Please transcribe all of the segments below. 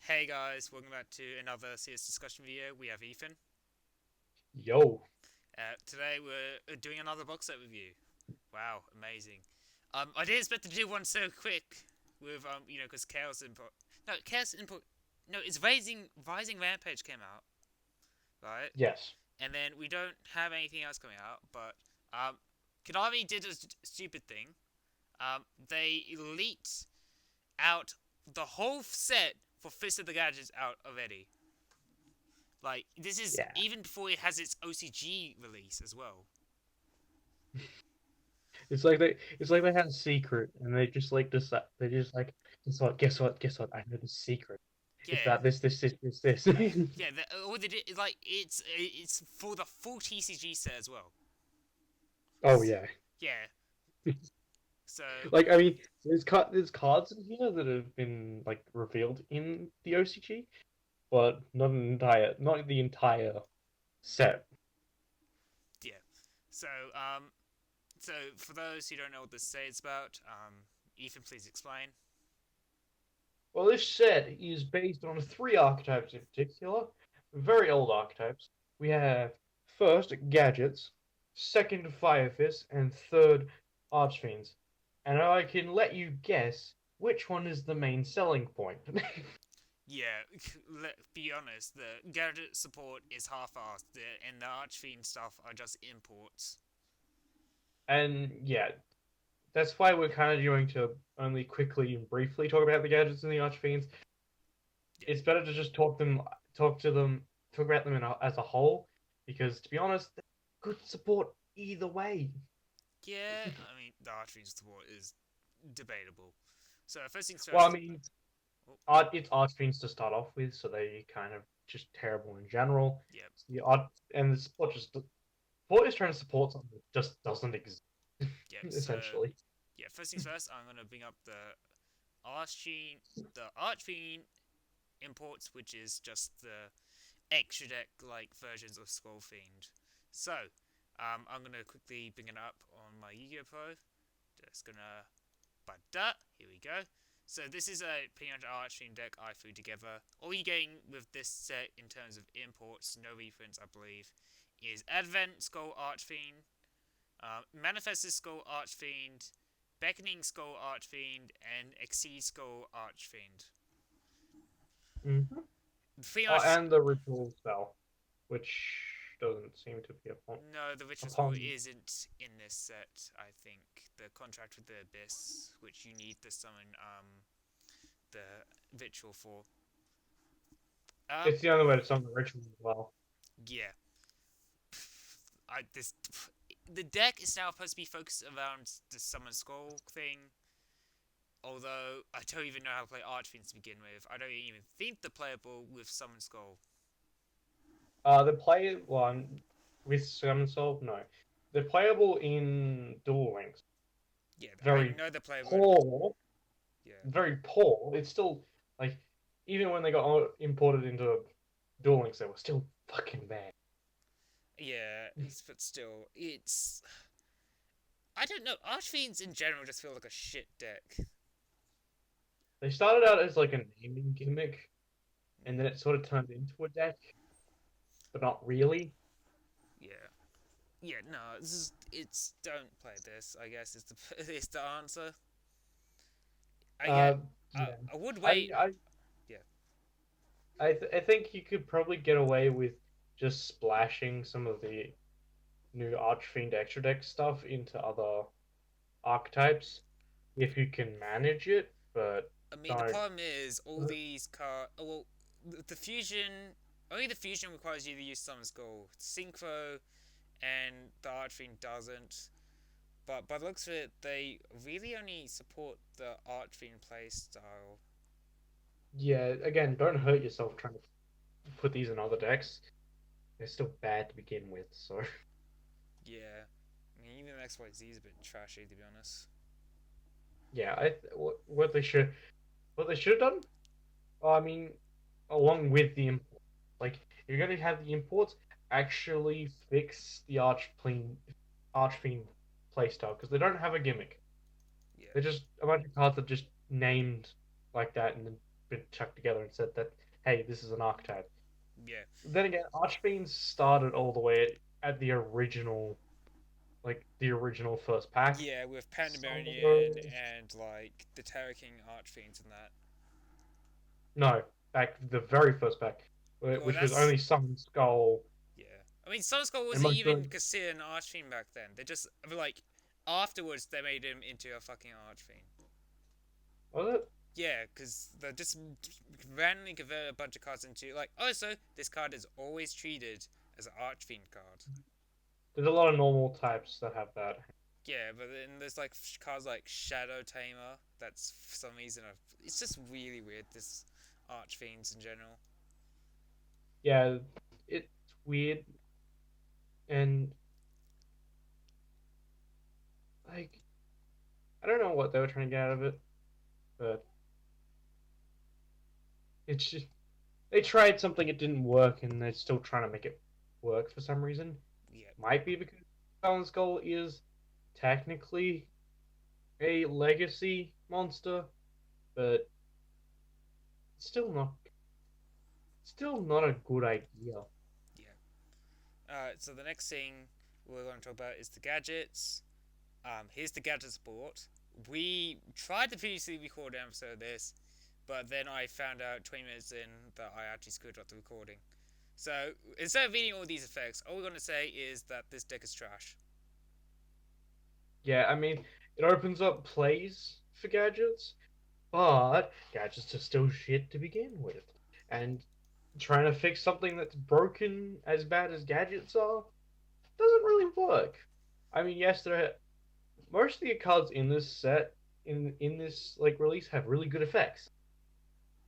Hey guys, welcome back to another CS discussion video. We have Ethan. Yo, Today we're doing another box set review. Wow, amazing. I didn't expect to do one so quick with because Chaos Input. No, Chaos Input. No, it's Rising Rampage came out, right? yes. And then we don't have anything else coming out, but um, Konami did a stupid thing. They leaked out the whole set for Fist of the Gadgets out already. Like, this is Yeah. even before it has its OCG release as well. It's like they had a secret and they just like decide they just like guess what, I know the secret. It's Yeah, about this. yeah. All they did is like it's for the full TCG set as well. Oh yeah. Yeah. So Like I mean there's cards in here that have been like revealed in the OCG, but not the entire set. yeah. So so for those who don't know what this set is about, Ethan, please explain. Well, this set is based on three archetypes in particular, very old archetypes. We have first Gadgets, second Fire Fist, and third Archfiends. And I can let you guess which one is the main selling point. Yeah, let's be honest. The Gadget support is half-assed, and the Archfiend stuff are just imports. And yeah, that's why we're kind of going to only quickly and briefly talk about the Gadgets and the Archfiends. Yeah, It's better to just talk about them as a whole, because to be honest, they're good support either way. yeah. I mean, the Archfiend support is debatable. So first things Well, I first. mean, Oh, it's Archfiends to start off with, so they kind of just terrible in general. yeah, The art and the support is trying to support something that just doesn't exist, yeah. So essentially. yeah, first things first, I'm gonna bring up Archfiend, the Archfiend imports, which is just the extra deck like versions of Skull Fiend. So, I'm gonna quickly bring it up on my Yu-Gi-Oh Pro. Just gonna, here we go. So this is a pretty much Archfiend deck I threw together. All you're getting with this set in terms of imports, no reprints, I believe, is Advent Skull Archfiend, Manifested Skull Archfiend, Beckoning Skull Archfiend, and Exceed Skull Archfiend. Hmm. Pretty Oh, much, and the ritual spell, which doesn't seem to be no, the Ritual Spell upon. isn't in this set, I think. The Contract with the Abyss, which you need to summon the Ritual for. Um, It's the only way to summon the ritual as well. yeah. I this The deck is now supposed to be focused around the Summon Skull thing. Although I don't even know how to play Archfiends to begin with. I don't even think they're playable with Summon Skull. The play one with Summon Solve, no. They're playable in Duel Links. Yeah, I Very know they're playable in. poor, Yeah. very poor. It's still like even when they got imported into Duel Links, they were still fucking bad. Yeah, but still, it's. I don't know. Archfiends in general just feel like a shit deck. They started out as like a naming gimmick, and then Mm, it sort of turned into a deck, but not really. yeah. Yeah, no, it's don't play this. I guess is the is the answer. I get. Yeah. I would I wait. I Yeah, I think you could probably get away with just splashing some of the new Archfiend extra deck stuff into other archetypes if you can manage it, but I mean the don't. problem is all these cards. Well, the fusion. Only the fusion requires you to use Summon Skull. Synchro and the Archfiend doesn't. But by the looks of it, they really only support the Archfiend playstyle. Yeah, again, don't hurt yourself trying to put these in other decks. They're still bad to begin with, so Yeah, I mean even XYZ is a bit trashy to be honest. yeah. What they should have done. I mean, along with the import, like you're gonna have the imports actually fix the Archfiend playstyle because they don't have a gimmick. Yeah. They're just a bunch of cards that are just named like that and then been chucked together and said that, hey, this is an archetype. Yeah. Then again, Archfiends started all the way at the original, like the original first pack. Yeah, with Some of Pandemonium those, and like the Terror King Archfiends and that. no, back the very first pack, Well, which was that's only Summon Skull yeah. I mean, Sun Skull and wasn't most of even considered an Archfiend back then. They just like afterwards they made him into a fucking Archfiend. was it? Yeah, because they just randomly converted a bunch of cards into like. Also, this card is always treated as an Archfiend card. There's a lot of normal types that have that. Yeah, but then there's like cards like Shadow Tamer. That's for some reason it's just really weird. This Archfiends in general. Yeah, it's weird and like I don't know what they were trying to get out of it, but it's just they tried something, it didn't work, and they're still trying to make it work for some reason. Yeah, Might be because Balance Skull is technically a legacy monster, but still not a good idea. yeah. So the next thing we're going to talk about is the gadgets. Here's the gadget support. We tried to previously record an episode of this, but then I found out 20 minutes in that I actually screwed up the recording. So instead of reading all these effects, all we're going to say is that this deck is trash. Yeah, I mean, it opens up plays for gadgets, but gadgets are still shit to begin with. And trying to fix something that's broken as bad as gadgets are doesn't really work. I mean, yes, there are, most of the cards in this set in this like release have really good effects.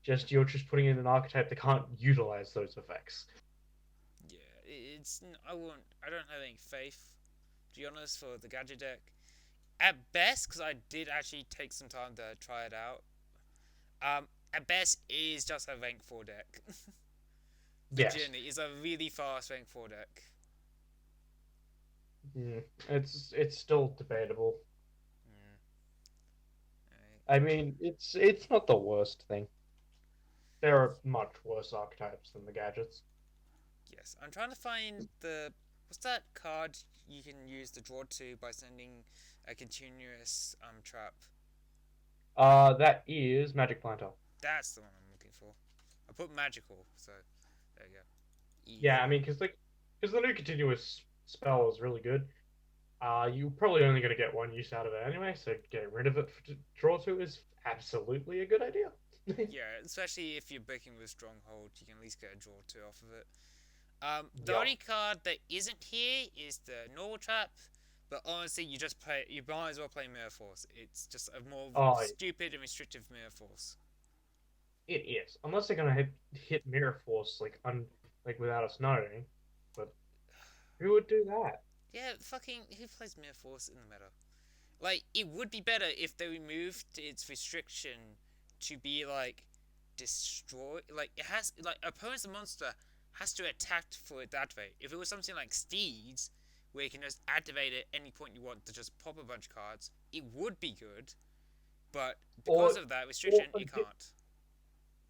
Just you're just putting in an archetype that can't utilize those effects. Yeah, it's I don't have any faith, to be honest, for the gadget deck. At best, because I did actually take some time to try it out. At best, it is just a rank 4 deck. Yes, Legitimately, it's a really fast rank 4 deck. it's still debatable. Mm, right. I mean, it's not the worst thing. There are much worse archetypes than the gadgets. Yes, I'm trying to find the. What's that card you can use to draw to by sending a continuous trap? That is Magic Planter. That's the one I'm looking for. I put magical, so there you go. Yeah, Easy. I mean, because the new continuous spell is really good. You're probably only going to get one use out of it anyway, so getting rid of it to draw to is absolutely a good idea. Yeah, especially if you're breaking with Stronghold, you can at least get a draw 2 off of it. The Yeah. only card that isn't here is the normal trap, but honestly, you might as well play Mirror Force. It's just a more Oh, stupid and restrictive Mirror Force. it is. Unless they're going to hit Mirror Force like without us knowing, but who would do that? Yeah, fucking who plays Mirror Force in the meta? Like, it would be better if they removed its restriction to be like destroy. Like, it has like opponent's monster has to attack for it to activate. If it was something like Steeds, where you can just activate it any point you want to just pop a bunch of cards, it would be good. But because Or of that or restriction, it can't.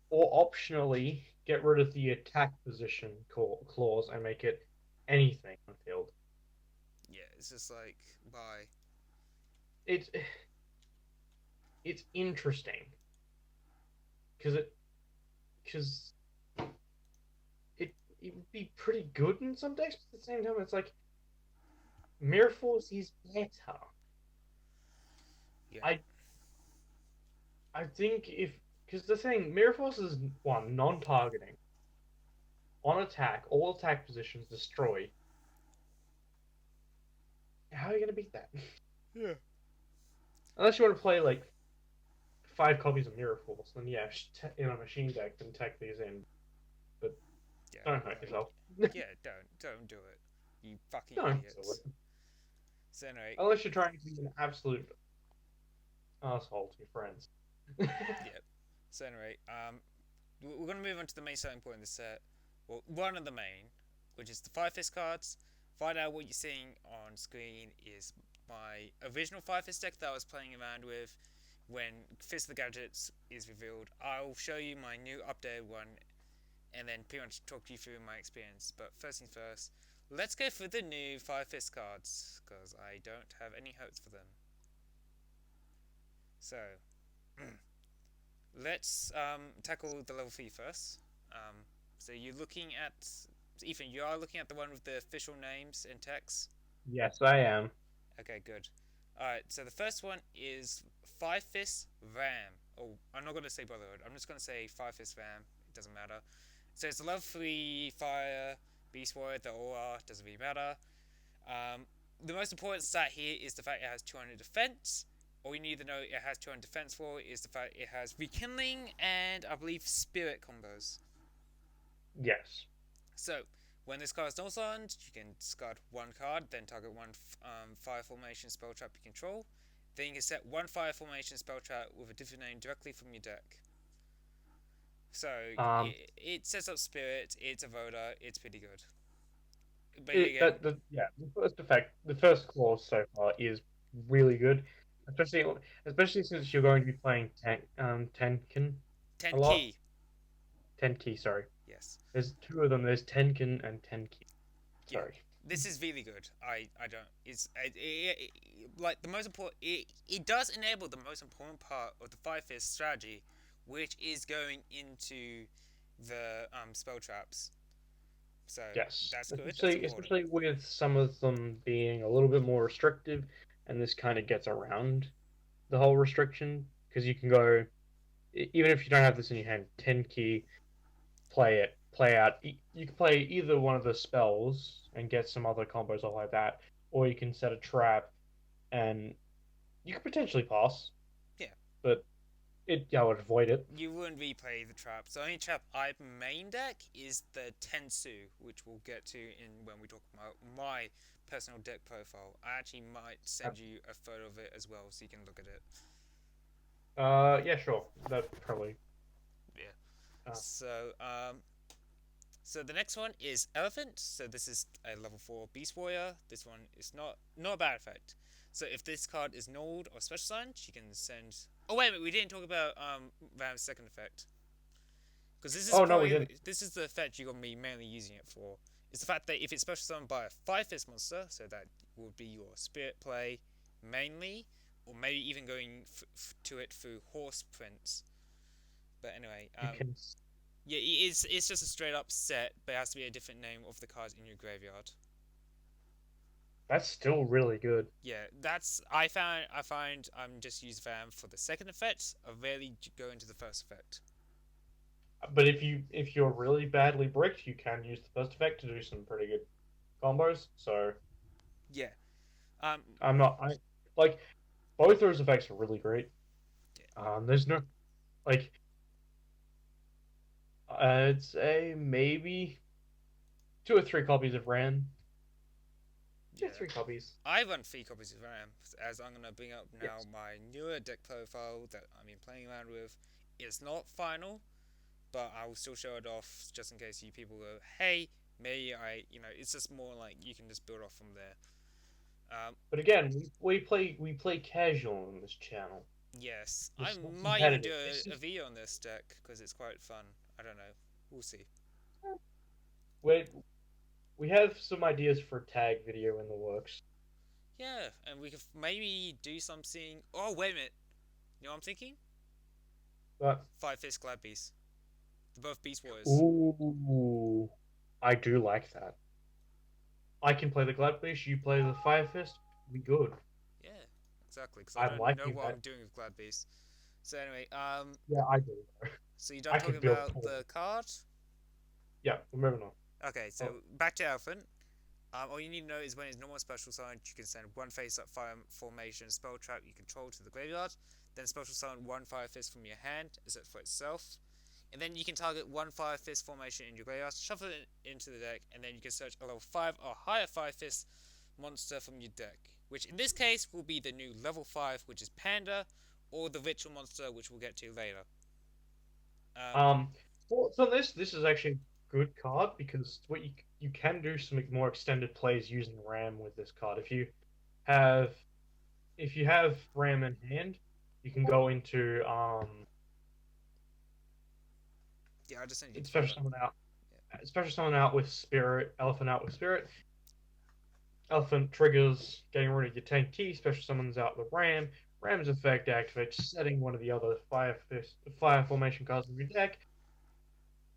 or optionally get rid of the attack position clause and make it anything on field. Yeah, it's just like why? It's it's interesting because because it would be pretty good in some decks, but at the same time, it's like Mirror Force is better. Yeah, I I think if because the thing Mirror Force is one non-targeting on attack, all attack positions destroy. How are you gonna beat that? yeah, Unless you want to play like 5 copies of Mirror Force, then yeah, in a machine deck, then tech these in. But yeah. don't hurt No, yourself. yeah, don't do it. You fucking Don't do idiots. it. So anyway, Unless you're trying to be an absolute asshole to your friends. yeah. So anyway, we're gonna move on to the main selling point of the set. Well, one of the main, which is the Five Fist cards. Find out what you're seeing on screen is my original Five Fist deck that I was playing around with when Fist of the Gadgets is revealed, I'll show you my new updated one and then pretty much talk you through my experience. But first things first, let's go through the new Fire Fist cards because I don't have any hopes for them. So, let's tackle the level 3 first. So you're looking at Ethan. You are looking at the one with the official names and text. Yes, I am. Okay, good. Alright, so the first one is Five Fist Ram. Oh, I'm not going to say Brotherhood. I'm just going to say Five Fist Ram. It doesn't matter. So it's a level 3 fire beast warrior. They all are. Doesn't really matter. The most important stat here is the fact it has 200 defense. All you need to know it has 200 defense for is the fact it has rekindling and I believe spirit combos. Yes. So, when this card is not summmoned, you can discard one card, then target one fire formation spell trap you control. Then you can set one fire formation spell trap with a different name directly from your deck. So, it sets up Spirit, it's a Voda, it's pretty good. But again, The first effect, the first clause so far is really good, especially since you're going to be playing Tenkin 10 a lot. key. Tenki, sorry. Yes. There's two of them. There's Tenkin and Tenki. Yeah. Sorry. This is really good. I don't. Like the most important. It does enable the most important part of the Five Fist strategy, which is going into the spell traps. So Yes, that's good. especially with some of them being a little bit more restrictive, and this kind of gets around the whole restriction because you can go, even if you don't have this in your hand, Tenki, play out. You can play either one of the spells and get some other combos or like that, or you can set a trap and you could potentially pass. Yeah. But I would avoid it. You wouldn't replay the traps. The only trap I main deck is the Tensu, which we'll get to in when we talk about my personal deck profile. I actually might send you a photo of it as well, so you can look at it. Yeah, sure. That probably. Yeah. Uh, So the next one is Elephant. So this is a level 4 Beast Warrior. This one is not a bad effect. So if this card is nulled or special signed, you can send. Oh wait a minute, we didn't talk about Ram's second effect. Because this is no, we didn't. this is the effect you're gonna be mainly using it for. Is the fact that if it's special summoned by a 5-fist monster, so that would be your spirit play mainly, or maybe even going to it through horse prints. But anyway, yeah, it's just a straight up set, but it has to be a different name of the cards in your graveyard. That's still really good. Yeah, I find I'm just use Vam for the second effect. I rarely go into the first effect. But if you're really badly bricked, you can use the first effect to do some pretty good combos. So yeah, I'm not I like both those effects are really great. Yeah. There's no like I'd say maybe 2 or 3 copies of Ran. Yeah. 2 or 3 copies. I run 3 copies of RAM, as I'm gonna bring up now Yes. my newer deck profile that I've been playing around with. It's not final, but I will still show it off just in case you people go, hey, maybe it's just more like you can just build off from there. But again, we play casual on this channel. Yes, It's I not might even competitive. do a video on this deck because it's quite fun. I don't know. We'll see. We we have some ideas for a tag video in the works. Yeah, and we could maybe do something. Oh, wait a minute. You know what I'm thinking? But 5-fist Glad Beast. They're both Beast Warriors. ooh, I do like that. I can play the Glad Beast, you play the Fire Fist. We good. Yeah, exactly. Because I don't know what that. I'm doing with Glad Beast. So anyway, Yeah, I do. so you done talking about the card? Yeah, we're moving on. Okay, so back to Elephant. All you need to know is when it's normal special summon, you can send one face-up fire formation spell trap you control to the graveyard, then special summon one Fire Fist from your hand as it for itself, and then you can target one Fire Fist formation in your graveyard, shuffle it into the deck, and then you can search a level 5 or higher Fire Fist monster from your deck, which in this case will be the new level 5, which is Panda, or the Ritual monster, which we'll get to later. So this is actually a good card because what you can do some more extended plays using Ram with this card. If you have Ram in hand, You can go into Yeah, I just sent you the special photo. summon out, Yeah. special summon out with spirit, elephant out with spirit. Elephant triggers getting rid of your 10 key, special summons out the ram. Ram's effect activates setting one of the other fire formation cards in your deck,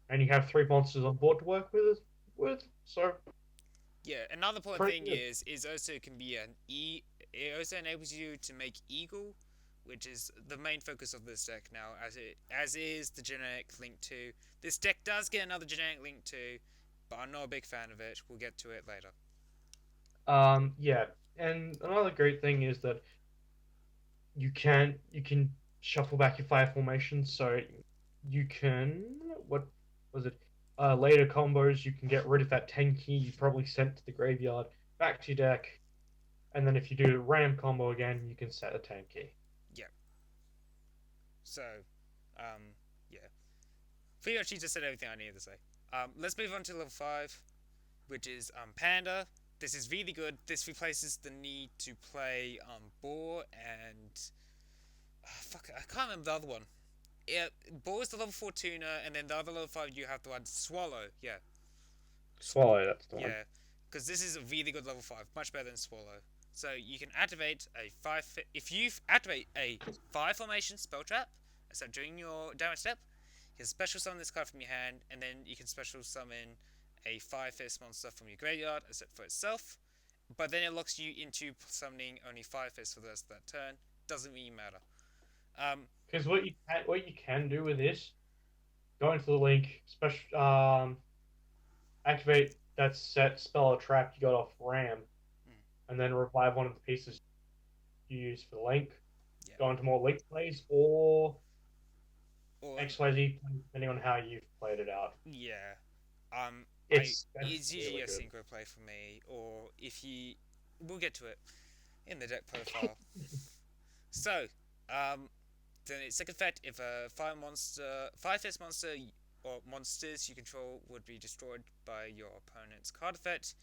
and you have 3 monsters on board to work so Yeah, another important pretty thing good. is also can be an e. It also enables you to make Eagle, which is the main focus of this deck now, as is the generic Link 2. This deck does get another generic Link 2, but I'm not a big fan of it. We'll get to it later. Yeah, and another great thing is that you can shuffle back your fire formations, so you can what was it? Later combos, you can get rid of that 10 key you probably sent to the graveyard back to your deck, and then if you do the ram combo again, you can set a 10 key. Yeah. So, um, yeah. Pretty much, you just said everything I needed to say. Let's move on to level 5, which is Panda. This is really good. This replaces the need to play Boar and fuck, I can't remember the other one. Yeah, Boar is the level 4 tuner, and then the other level 5 you have to add Swallow. Yeah, Swallow, that's the one. yeah, because this is a really good level 5, much better than Swallow. So you can activate a 5. If you activate a 5 formation spell trap, so during your damage step, you can special summon this card from your hand, and then you can special summon a 5 fist monster from your graveyard as it for itself. But then it locks you into summoning only 5 fists for the rest of that turn. Doesn't really matter. Um, Because what you can do with this, go into the link, special activate that set spell or trap you got off ram, mm, and then revive one of the pieces you use for the link. yeah. Go into more link plays or Or XYZ, depending on how you've played it out. yeah. That's It's usually really a good. synchro play for me, or if you, we'll get to it in the deck profile. So, um, then its second effect: if a fire fist monster or monsters you control would be destroyed by your opponent's card effect,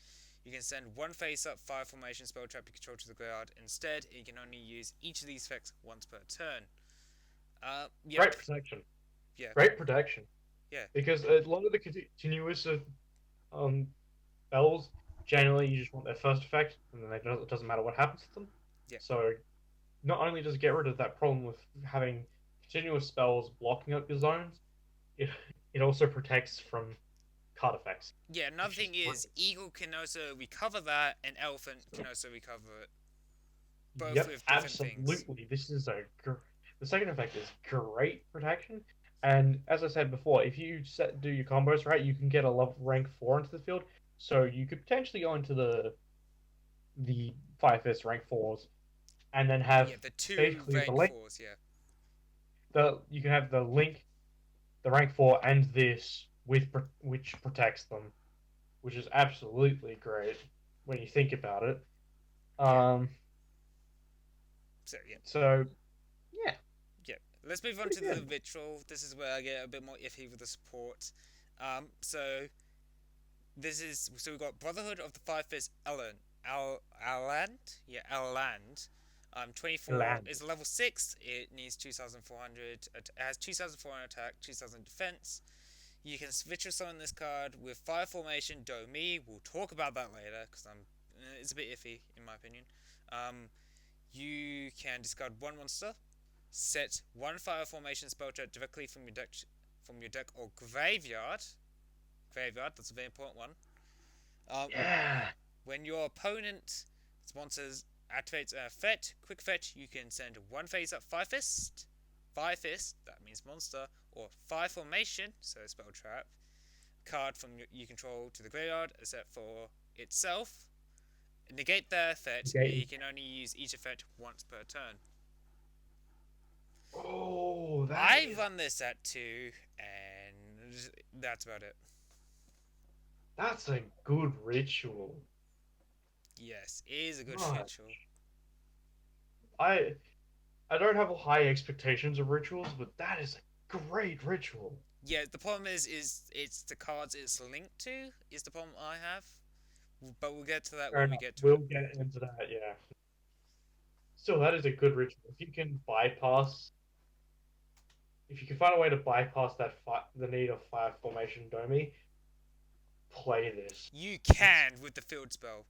you can send one face-up fire formation spell trap you control to the graveyard. Instead, you can only use each of these effects once per turn. Yep, Great protection. yeah, Great protection. yeah, Because a lot of the continuous um, spells, generally you just want their first effect, and then it doesn't matter what happens to them. yeah. So not only does it get rid of that problem with having continuous spells blocking up your zones, it it also protects from card effects, Yeah, another which is thing is great. Eagle can also recover that, and Elephant can also recover it. Both Yep, with different things. absolutely. The second effect is great protection, and as I said before, if you do your combos right, you can get a level rank 4 into the field. So you could potentially go into the Fire Fist rank 4s, and then have Yeah, the two basically rank fours. Yeah, the you can have the link, the rank 4, and this which protects them, which is absolutely great when you think about it. yeah. Um, So yeah, so yeah, yeah. Let's move on pretty to the good. ritual. This is where I get a bit more iffy with the support. So this is so we've got Brotherhood of the Five Fist Aland, yeah, Aland. 24 Land. is a level 6. It needs 2,400. It has 2,400 attack, 2,000 defense. You can switch summon this card with Fire Formation Do Mi. We'll talk about that later because it's a bit iffy in my opinion. Um, you can discard one monster, set one Fire Formation spell trap directly from your deck or graveyard. Graveyard, that's a very important one. Um, Yeah. when your opponent's monsters activates an effect, quick fetch, you can send one face up Fire Fist, that means monster, or Fire Formation, so spell trap, card from you control to the graveyard, except for itself. Negate their effect, and Okay. you can only use each effect once per turn. Oh, I run this at 2, and that's about it. that's a good ritual. Yes, it is a good God. ritual. I I don't have high expectations of rituals, but that is a great ritual. Yeah, the problem is it's the cards it's linked to is the problem I have. But we'll get to that Fair when we enough. get to We'll it. get into that, yeah. Still, that is a good ritual. If you can find a way to bypass the need of fire formation domi, play this. You It's can with the field spell.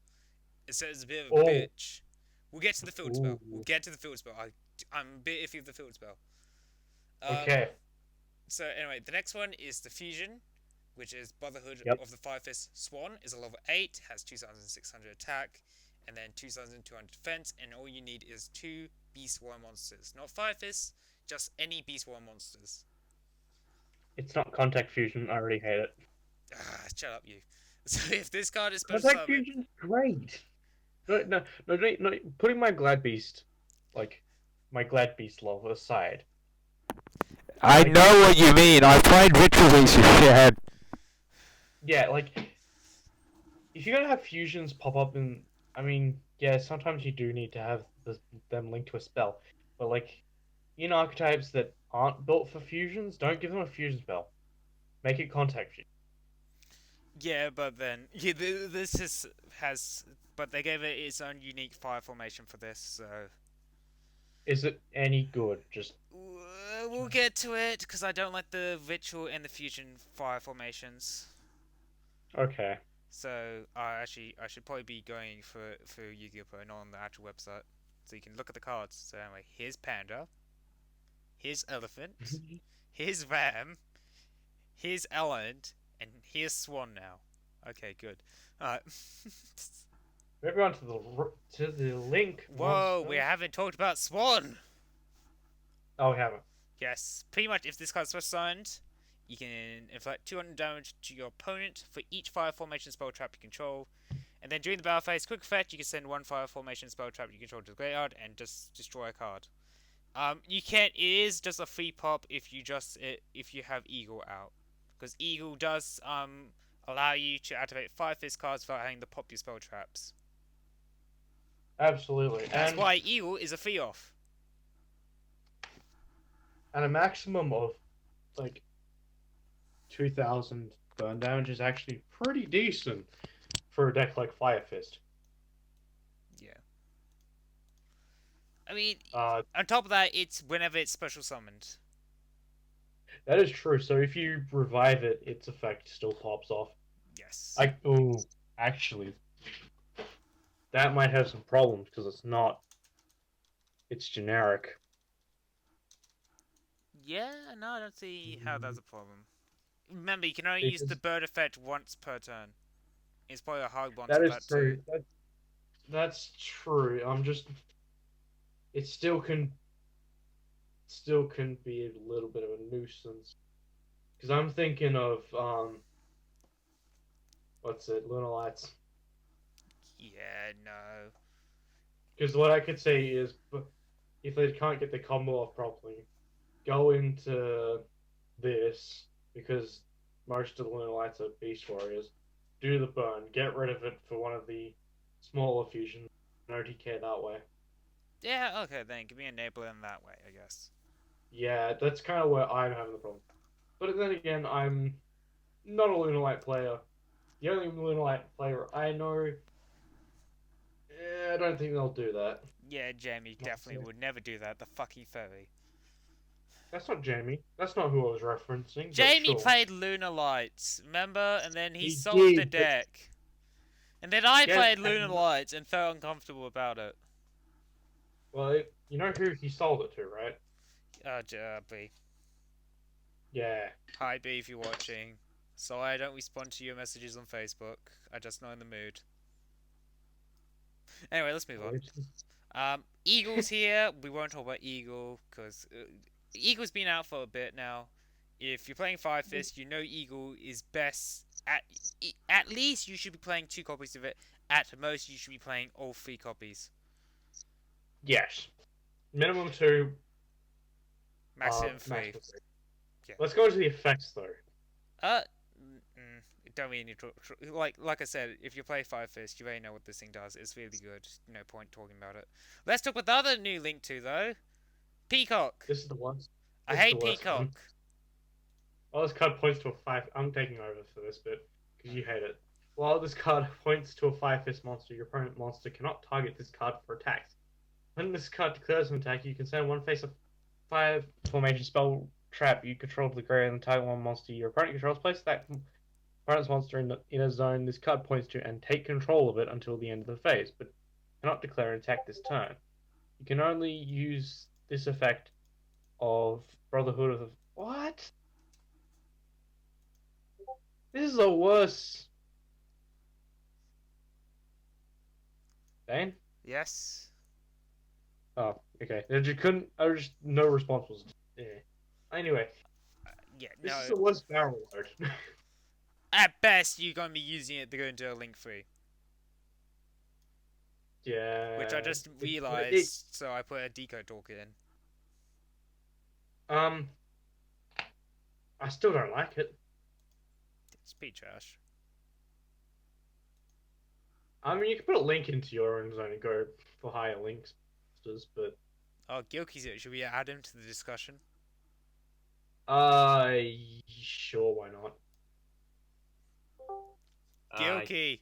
It says a bit of a oh, bitch. We'll get to the field spell. We'll ooh, get to the field spell. I'm a bit iffy with the field spell. Um, okay, so anyway, the next one is the fusion, which is Brotherhood yep. of the Fire Fist Swan. Is a level 8, has 2,600 attack, and then 2,200 defense, and all you need is 2 Beast War monsters. Not Fire Fists, just any Beast War monsters. It's not contact fusion. I already hate it. Ah, shut up, you. So if this card is special Contact summon, fusion's great. No. Putting my Glad Beast, like my Glad Beast love aside. I Like, know what you mean. I played Ritual Beast, you shithead. yeah, like if you're gonna have fusions pop up I mean, yeah, sometimes you do need to have them linked to a spell, but like in archetypes that aren't built for fusions, don't give them a fusion spell. Make it contact fusion. yeah, but then this has, but they gave it its own unique fire formation for this, so Is it any good? Just we'll get to it because I don't like the ritual and the fusion fire formations. okay. So I should probably be going for Yu-Gi-Oh! Pro, not on the actual website, so you can look at the cards. So anyway, here's Panda, here's Elephant, here's Ram, here's Elephant, and here's Swan now. Okay, good. Alright. Maybe on to the link. Whoa, Monster. we haven't talked about Swan! Oh, we haven't. Yes, pretty much if this card's first signed, you can inflict 200 damage to your opponent for each fire formation spell trap you control. And then during the battle phase, quick effect, you can send one fire formation spell trap you control to the graveyard and just destroy a card. You can't. It is just a free pop if you have Eagle out, because Eagle does allow you to activate 5 fist cards without having to pop your spell traps. Absolutely. That's why Eagle is a free off. And a maximum of like 2,000 burn damage is actually pretty decent for a deck like Fire Fist. Yeah. I mean, Uh, on top of that, it's whenever it's special summoned. that is true. So if you revive it, its effect still pops off. Yes. Actually, that might have some problems because it's generic. Yeah, no, I don't see how that's a problem. Remember, you can only use the bird effect once per turn. It's probably a hard one That to is that true. too. That's true. It still can be a little bit of a nuisance. Because I'm thinking of what's it, Lunar Lights. Yeah, no. Because what I could say is, if they can't get the combo off properly, go into this because most of the Lunar Lights are Beast Warriors. Do the burn, get rid of it for one of the smaller fusions, and OTK that way. Yeah, okay, then give me an enabler in that way, I guess. Yeah, that's kind of where I'm having the problem. But then again, I'm not a Lunar Light player. The only Lunar Light player I know, I don't think they'll do that. Yeah, Jamie definitely would never do that. The fucky furry. That's not Jamie. That's not who I was referencing. Jamie sure. played Lunar Lights, remember? And then he sold did, the deck. And then I Yeah, played Lunar Lights and felt uncomfortable about it. Well, you know who he sold it to, right? B. Yeah. Hi, B, if you're watching. Sorry I don't respond to your messages on Facebook. I just not in the mood. Anyway, let's move on. Eagle's here. We won't talk about Eagle, because Eagle's been out for a bit now. If you're playing Fire Fist, you know Eagle is best. At least you should be playing 2 copies of it. At most, you should be playing all 3 copies. Yes. Minimum 2. Maximum 3. Yeah. Let's go into the effects, though. Don't really need to... Like I said, if you play Fire Fist, you already know what this thing does. It's really good. No point talking about it. Let's talk about the other new link to, though. Peacock. This is the one. I hate Peacock. Well, this card points to a 5... I'm taking over for this bit, because you hate it. While this card points to a Fire Fist monster, your opponent monster cannot target this card for attacks. when this card declares an attack, you can send one face-up fire formation spell trap you control to the graveyard and target one monster your opponent controls. Place that opponent's monster in a zone this card points to and take control of it until the end of the phase, but cannot declare an attack this turn. You can only use this effect of Brotherhood of the... What? This is the worst. Dane? Yes. Oh, okay. I just couldn't. I was just no response was. Yeah. Anyway, Yeah, this no. is the worst barrel load. At best, you're going to be using it to go into a link free. Yeah. Which I just realised, so I put a decode talker in. I still don't like it. It's pretty trash. I mean, you can put a link into your own zone and go for higher links, but Oh, Gilkey's it. Should we add him to the discussion? sure, why not? Gilkey,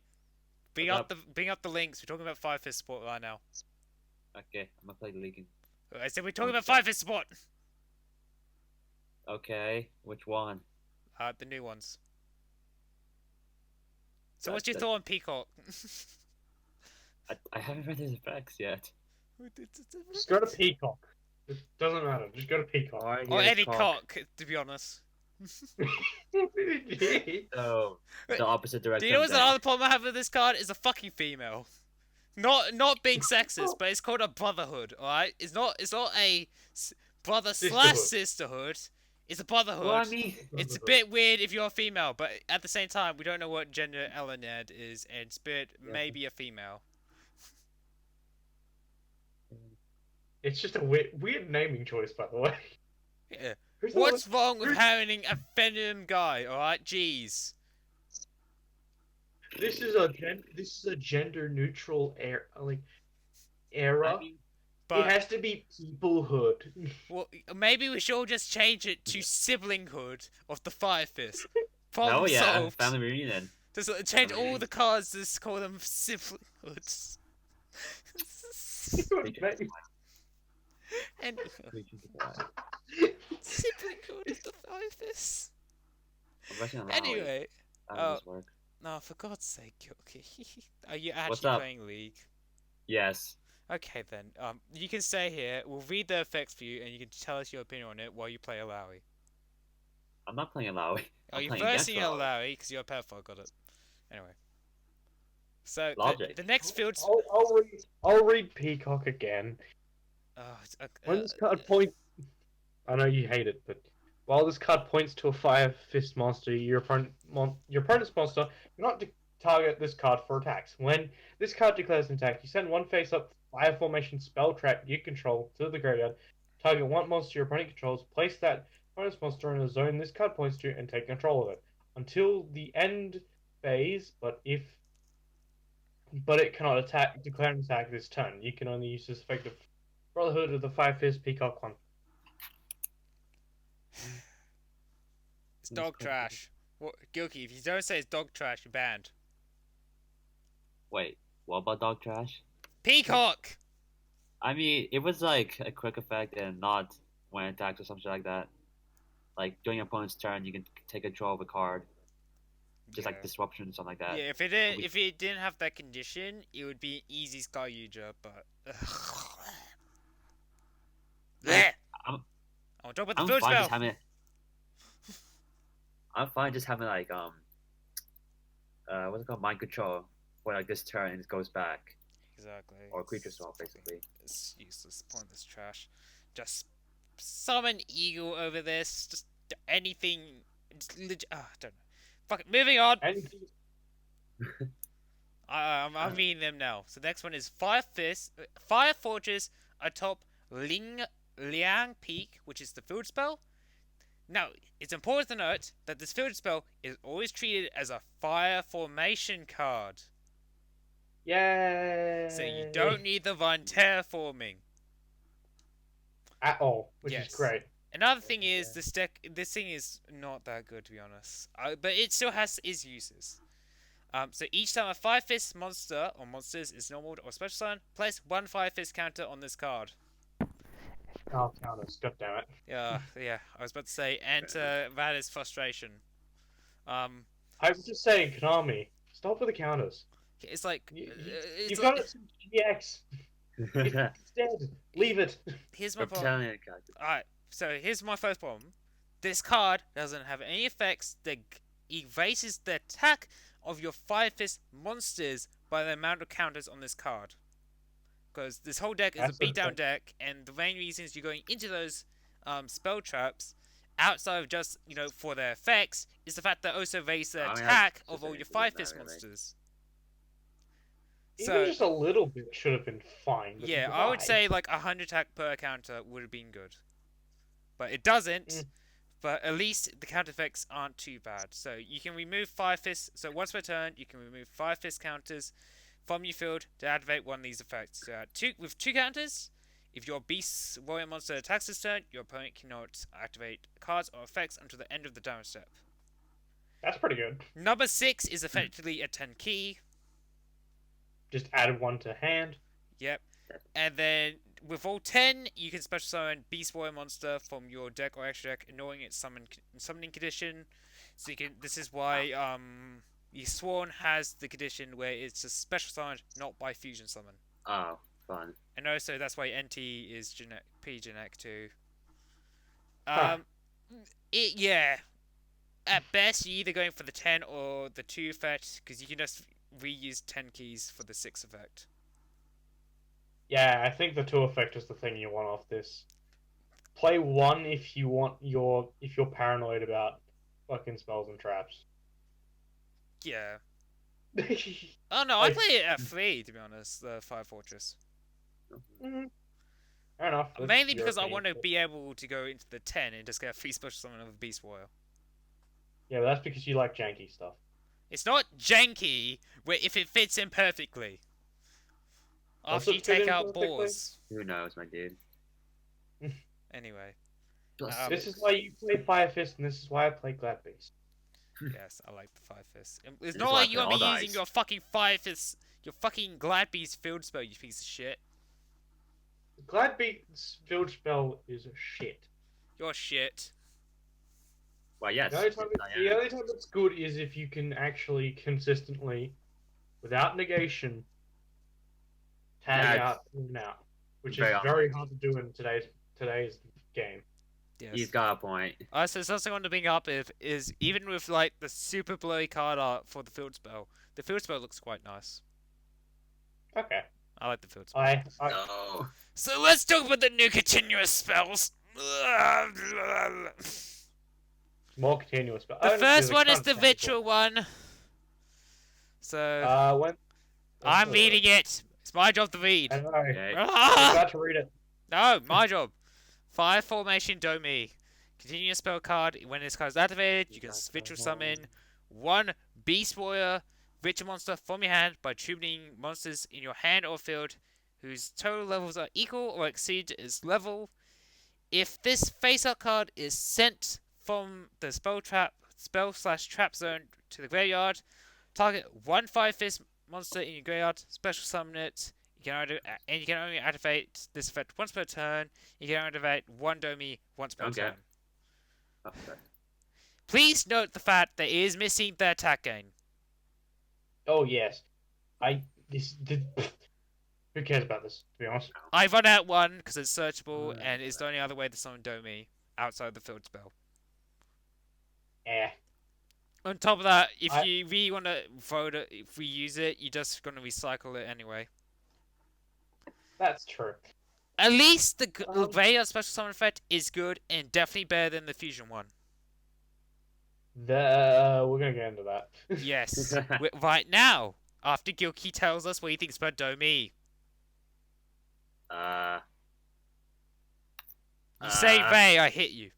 bring What's up the links. We're talking about Fire Fist support right now. Okay, I'm gonna play the league. I said we're talking about Fire Fist support. Okay, which one? The new ones. So what's your thought on Peacock? I haven't read his effects yet. Just go to Peacock. It doesn't matter. Just go to Peacock. Or any cock, to be honest. Oh, the opposite direction. Do you know what's the other problem I have with this card? Is a fucking female. Not being sexist, but it's called a brotherhood. All right, it's not a brother slash sisterhood. It's a brotherhood. Well, I mean, It's a bit weird if you're a female, but at the same time, we don't know what gender Elened is, and Spirit may be a female. It's just a weird naming choice, by the way. Yeah. What's wrong with having a feminine guy? All right, jeez. This is a gender neutral era. I mean, But it has to be peoplehood. well, maybe we should all just change it to siblinghood of the Fire Fist. oh Problem yeah, solved. family reunion. Just change all the cards. Just call them siblinghood. And siblinghood of the Fire Fist. Anyway, Work. no, for God's sake, Gilkey. Are you What's actually up? playing League? Yes. Okay then. You can stay here. We'll read the effects for you, and you can tell us your opinion on it while you play Alawi. I'm not playing Alawi. Oh, I'm you're playing against versing Alawi because you're a pedophile. Got it. Anyway. So the next field. I'll read Peacock again. When this card points, I know you hate it, but while this card points to a Fire Fist monster, your opponent's monster cannot target this card for attacks. When this card declares an attack, you send one face-up Fire Formation spell trap you control to the graveyard. Target one monster your opponent controls. Place that opponent's monster in a zone this card points to, and take control of it until the end phase. But it cannot declare an attack this turn. You can only use this effect of Brotherhood of the Fire Fist Peacock one. It's dog trash. What, Gilkey, if you don't say it's dog trash, you're banned. Wait, what about dog trash? Peacock! I mean, it was like a quick effect and not when it attacks or something like that. Like during your opponent's turn, you can take control of a card, just like disruption or something like that. Yeah, if it didn't have that condition, it would be an easy Skyuger, but. I'm I'll talk about the I'm field fine spell. just having. I'm fine just having like what's it called, mind control for like this turn and it goes back. Exactly. Or creature swap basically. It's useless, pointless trash. Just summon eagle over this. Just anything. Just I don't know. Fuck it. Moving on. I'm reading them now. So the next one is Fire Fist, Fire Fortress atop Liang Peak, which is the field spell. Now, it's important to note that this field spell is always treated as a fire formation card. Yay! So you don't need the Vine terraforming. At all, which is great. Another thing is, this thing is not that good, to be honest. But it still has its uses. So each time a Fire Fist monster or monsters is normal or special summon, place one Fire Fist counter on this card. Oh, counters. God damn it. Yeah. I was about to say enter that is frustration. I was just saying, Konami, stop with the counters. It's like You've got it from GX. It's dead. Leave it. Here's my problem. Reptilian card. Alright, so here's my first problem. This card doesn't have any effects that erases the attack of your Fire Fist monsters by the amount of counters on this card. Because this whole deck is That's a beatdown deck, and the main reasons you're going into those spell traps, outside of just, for their effects, is the fact that also raise the attack of all your Fire Fist monsters. Even just a little bit should have been fine. But Yeah, I would say like 100 attack per counter would have been good. But it doesn't. But at least the counter effects aren't too bad. So you can remove Fire Fist. So once per turn, you can remove Fire Fist counters from your field to activate one of these effects. With two counters, if your Beast Warrior monster attacks this turn, your opponent cannot activate cards or effects until the end of the damage step. That's pretty good. Number 6 is effectively a 10 key. Just added one to hand. Yep. And then with all 10, you can special summon Beast Warrior monster from your deck or extra deck, ignoring its summoning condition. So you can. This is why the Sworn has the condition where it's a special summon, not by fusion summon. Oh, fun. And also that's why NT is P-Genetic too. Huh. Yeah. At best, you're either going for the 10 or the 2 effect, because you can just reuse 10 keys for the 6 effect. Yeah, I think the 2 effect is the thing you want off this. Play 1 if you're paranoid about fucking spells and traps. Yeah. Oh no, I play it at 3 to be honest. The Fire Fortress. Fair enough. Mainly because I want to be able to go into the 10 and just get a free special summon of a Beast Warrior. Yeah, but that's because you like janky stuff. It's not janky if it fits in perfectly. After you take out boars. Who knows, my dude? Anyway. This is why you play Fire Fist, and this is why I play Glad Beast. Yes, I like the Fire Fist. It's not like you're gonna be using your fucking Fire Fist, your fucking Glad Beast field spell, you piece of shit. Glad Beast's field spell is shit. You're shit. Well, yes. The only time it's good is if you can actually consistently, without negation, tag out in and out, which is very hard to do in today's game. Yes. He's got a point. So something I want to bring up is even with like the super blurry card art for the field spell looks quite nice. Okay. I like the field spell. No. So let's talk about the new continuous spells. More continuous spells. The first one is the virtual one. So I'm reading it. It's my job to read. I know. Okay. I'm about to read it. No, my job. Fire Formation Domi. Continuous spell card. When this card is activated, you can virtual summon one Beast Warrior virtual monster from your hand by tributing monsters in your hand or field whose total levels are equal or exceed its level. If this face-up card is sent from the spell/trap zone to the graveyard, target one Fire Fist monster in your graveyard, special summon it. You can only activate this effect once per turn. You can activate one Domi once per turn. Okay. Please note the fact that it is missing the attack gain. Oh yes, who cares about this? To be honest, I run out one because it's searchable and it's the only other way to summon Domi outside the field spell. On top of that, if you really want to vote it, if we use it, you're just going to recycle it anyway. That's true. At least the graveyard special summon effect is good and definitely better than the fusion one. We're gonna get into that. Yes, right now, after Gilkey tells us what he thinks about Domi. You say Ray, I hit you.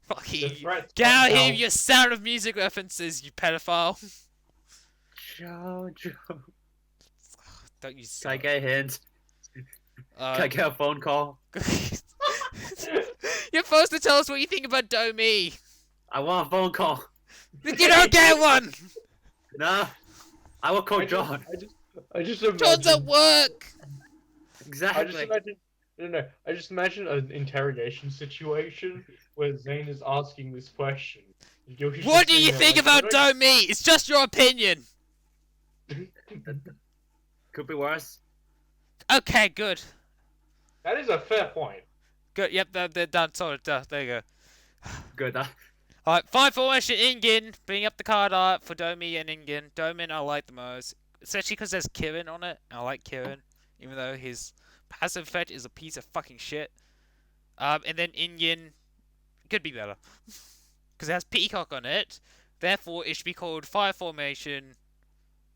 Fuck you. Get out here with your Sound of Music references, you pedophile. Jojo. Don't you Can I get a hint? Can I get a phone call? You're supposed to tell us what you think about Domi. I want a phone call. You don't get one! No. I will call I just- John. I just John's at imagine. work! Exactly. I just imagine an interrogation situation where Zane is asking this question. and Gilky's What just do you sitting there think like, about "I Don't Me? It's just your opinion! don't-" Could be worse. Okay, good. That is a fair point. Good, yep, they're done. Sorted. There you go. Good. Alright, fine formation Ingen. Bring up the card art for Domi and Ingen. Domin I like the most. Especially because there's Kirin on it. I like Kirin. Even though his passive effect is a piece of fucking shit. And then Ingen could be better. Because it has Peacock on it. Therefore, it should be called Fire Formation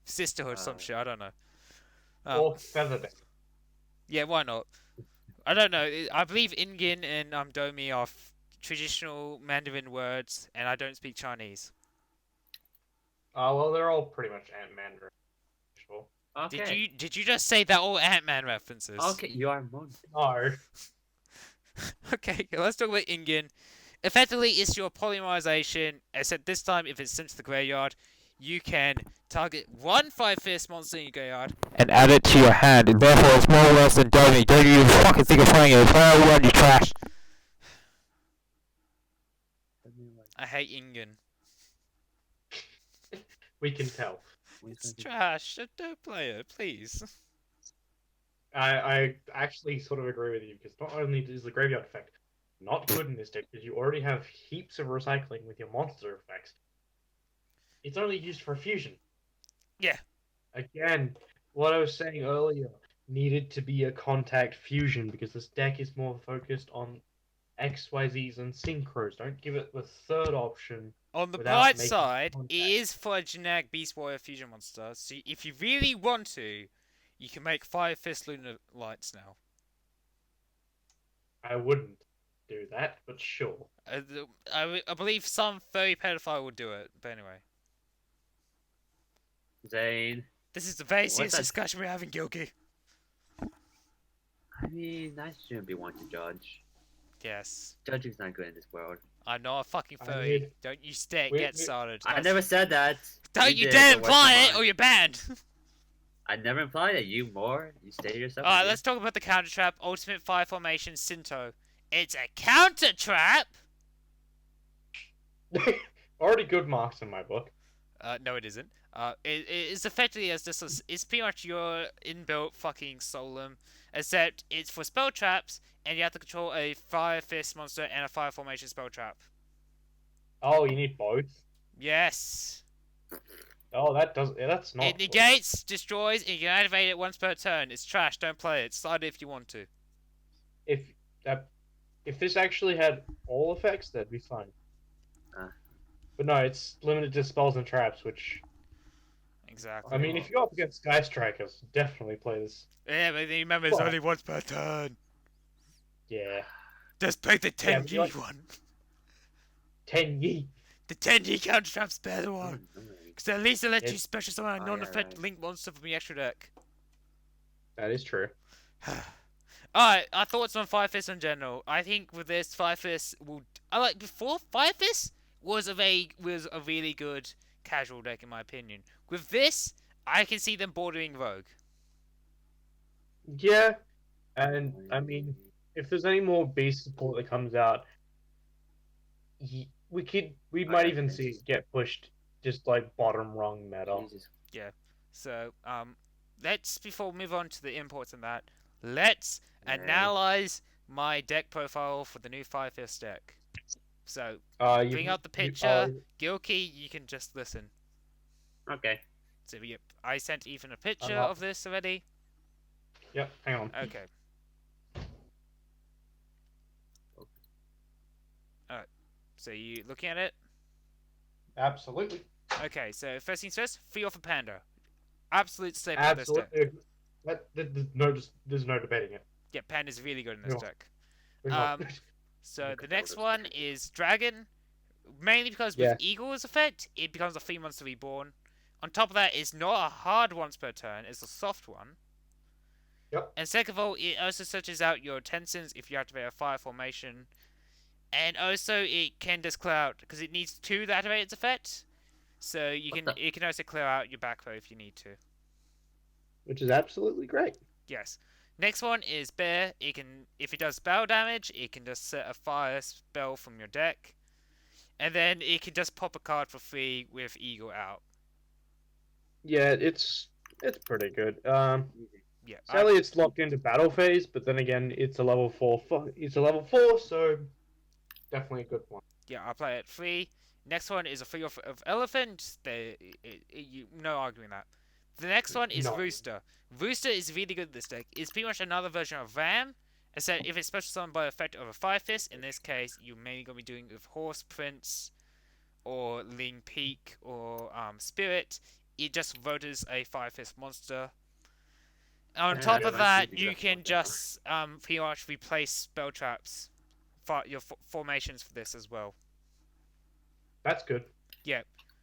Sisterhood, some shit. I don't know. Or Featherbed. Yeah, why not? I don't know. I believe Ingen and Domi are traditional Mandarin words, and I don't speak Chinese. Well, they're all pretty much Mandarin. Sure. Okay. Did you just say they're all Ant-Man references? Okay, you are Moon. No. Okay, let's talk about Ingen. Effectively, it's your polymerization, except this time, if it's sent to the graveyard, you can target one 5-fist monster in your graveyard. And add it to your hand. And therefore, it's more or less than Domi. Don't even fucking think of playing it. Play it when you trash. I hate Ingen. We can tell. It's trash. Don't play it, please. I actually sort of agree with you because not only is the graveyard effect not good in this deck, because you already have heaps of recycling with your monster effects. It's only used for fusion. Yeah. Again, what I was saying earlier needed to be a contact fusion because this deck is more focused on XYZs and synchros. Don't give it the third option. On the Without bright making side, contact. it is for a generic Beast Warrior fusion monster, so if you really want to, you can make 5-fist Lunar Lights now. I wouldn't do that, but sure. I believe some furry pedophile would do it, but anyway. Zane. This is the very What's serious that? discussion we're having, Gilkey. I mean, I shouldn't be one to judge. Yes. Judging's not good in this world. I'm not a fucking I furry. mean, Don't you stay we- get we- started. I never said that. Don't you did, dare so what's imply the it, line? or you're banned. I never implied that. You more. You stated yourself. Alright, again. let's talk about the counter trap. Ultimate Fire Formation Sinto. It's a counter trap. Already good marks in my book. No, it isn't. It is effectively as this is. It's pretty much your inbuilt fucking Solemn, except it's for spell traps, and you have to control a Fire Fist monster and a Fire Formation spell trap. Oh, you need both. Yes. Oh, that's not. It negates, destroys, and you can activate it once per turn. It's trash. Don't play it. Slide it if you want to. If this actually had all effects, that'd be fine. But no, it's limited to spells and traps, which Exactly. I mean, if you go up against Sky Strikers, definitely play this. Yeah, but remember, it's Well- only once per turn. Yeah, Just play the Yeah, 10 but G like- one. 10 Yi. The 10 G counter trap's the better one. Because at least it lets you It's- special summon a Oh, yeah, non-effective right. link monster from the extra deck. That is true. Alright, our thoughts on Fire Fist in general. I think with this, Fire Fist will. I like before Fire Fist was a really good casual deck in my opinion. With this, I can see them bordering Rogue. Yeah, and I mean, if there's any more beast support that comes out, we might even see it get pushed just like bottom rung meta. Jesus. So, let's before we move on to the imports and that, let's Yeah. analyze my deck profile for the new Fire Fist deck. So, bring up the picture. Gilkey, you can just listen. Okay. So, yep, I sent Ethan a picture not- of this already. Yep, hang on. Okay. Alright. So, you looking at it? Absolutely. Okay, so first things first, free off a panda. Absolute staple of this deck. Absolutely. There's no debating it. Yeah, panda's really good in this Yeah. deck. There's not- So Look the at next all one is Dragon. Mainly because with Eagle's effect, it becomes a free monster reborn. On top of that, it's not a hard once per turn, it's a soft one. Yep. And second of all, it also searches out your Tensons if you activate a fire formation. And also it can just clear out because it needs 2 to activate its effect. So it can also clear out your back row if you need to. Which is absolutely great. Yes. Next one is Bear. It can, if it does spell damage, it can just set a fire spell from your deck, and then it can just pop a card for free with Eagle out. Yeah, it's pretty good. Yeah, Sadly, it's locked into battle phase, but then again, it's a level 4. It's a level 4, so definitely a good one. yeah, I'll play it free. Next one is a free of Elephant. No arguing that. The next one is No. Rooster. Rooster is really good at this deck. It's pretty much another version of Ram, except if it's special summoned by effect of a Fire Fist, in this case, you're mainly going to be doing it with Horse Prince, or Lean Peak, or Spirit. It just voters a Fire Fist monster. On top Yeah, of that's that, you can just pretty much replace spell traps, your formations for this as well. That's good. Yeah.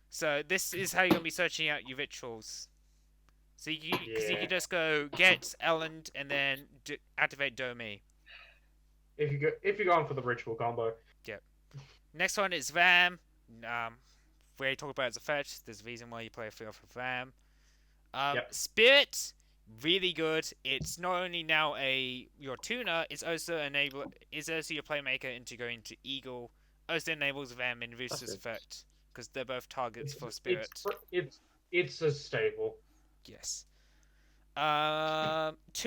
So this is how you're gonna be searching out your rituals. So you Yeah. can just go get Elland and then activate Domi. If you're going for the ritual combo. Next one is Ram. We already talked about its effect. There's a reason why you play a free off of Ram. Yep. Spirit, really good. It's not only now your tuner, it's also your playmaker into going to Eagle. Also enables Ram and Rooster's effect because they're both targets for Spirit. It's a staple. Yes. 2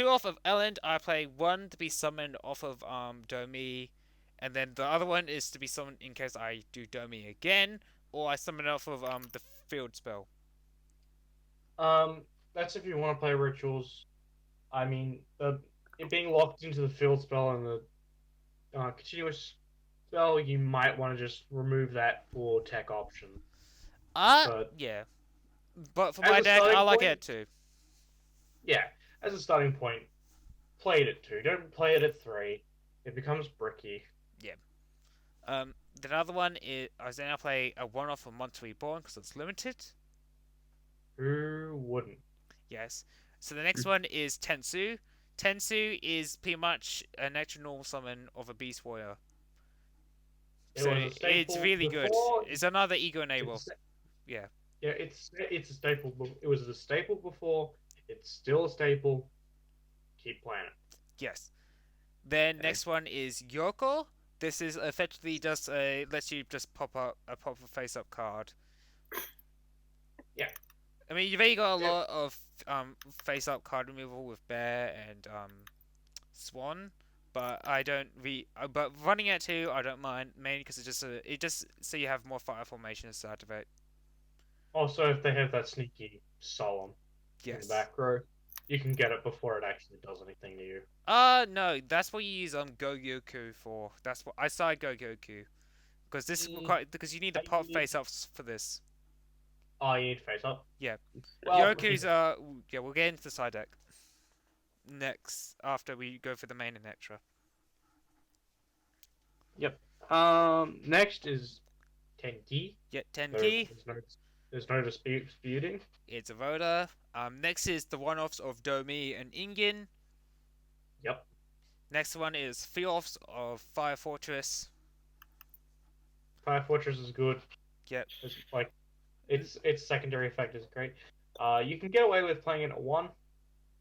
off of Elend. I play 1 to be summoned off of Domi, and then the other one is to be summoned in case I do Domi again, or I summon it off of the field spell. That's if you want to play rituals. I mean, it being locked into the field spell and the continuous spell, you might want to just remove that for tech option. Yeah. But for my deck, I like it too. Yeah, as a starting point, play it at 2. Don't play it at 3. It becomes bricky. Yeah. The other one is I was gonna play a 1 off of Monster Reborn because it's limited. Who wouldn't? Yes. So the next one is Tensu. Tensu is pretty much an extra normal summon of a Beast Warrior. So it's really good. It's another Ego enable. Yeah. Yeah, it's a staple. It was a staple before. It's still a staple. Keep playing it. Yes. Then next one is Yoko. This is effectively just lets you just pop up a face up card. Yeah. I mean, you've already got a lot of face up card removal with Bear and Swan, but but running it too, I don't mind, mainly because it just so you have more fire formations to activate. Also, if they have that sneaky solemn in the back row, you can get it before it actually does anything to you. No, that's what you use Go-Gyoku for. That's what I started Go-Gyoku because because you need the pop face ups for this. Oh, you need face up? Yeah. Well, Yoku's we'll get into the side deck next after we go for the main and extra. Yep. Next is Tenki. Yeah, Tenki. There's no disputing. It's a voter. Next is the one-offs of Domi and Ingin. Yep. Next one is 3 offs of Fire Fortress. Fire Fortress is good. Yep. Its secondary effect is great. You can get away with playing it at 1.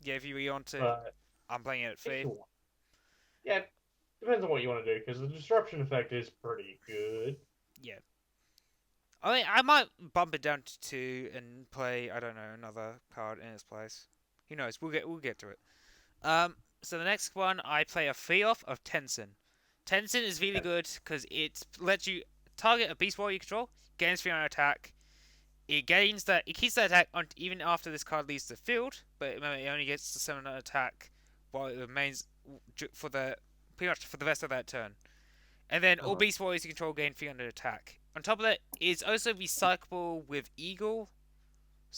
Yeah, if you really want to. I'm playing it at 3. Yeah, depends on what you want to do, because the disruption effect is pretty good. Yeah. I mean, I might bump it down to 2 and play, I don't know, another card in its place. Who knows? We'll get to it. So the next one, I play a 3 off of Tenzin. Tenzin is really good because it lets you target a Beast Warrior you control, gains 3 on attack. It keeps that attack on even after this card leaves the field, but remember it only gets to 7 on attack while it remains pretty much for the rest of that turn. And then all Beast Warriors you control gain 300 attack. On top of that, it's also recyclable with Eagle,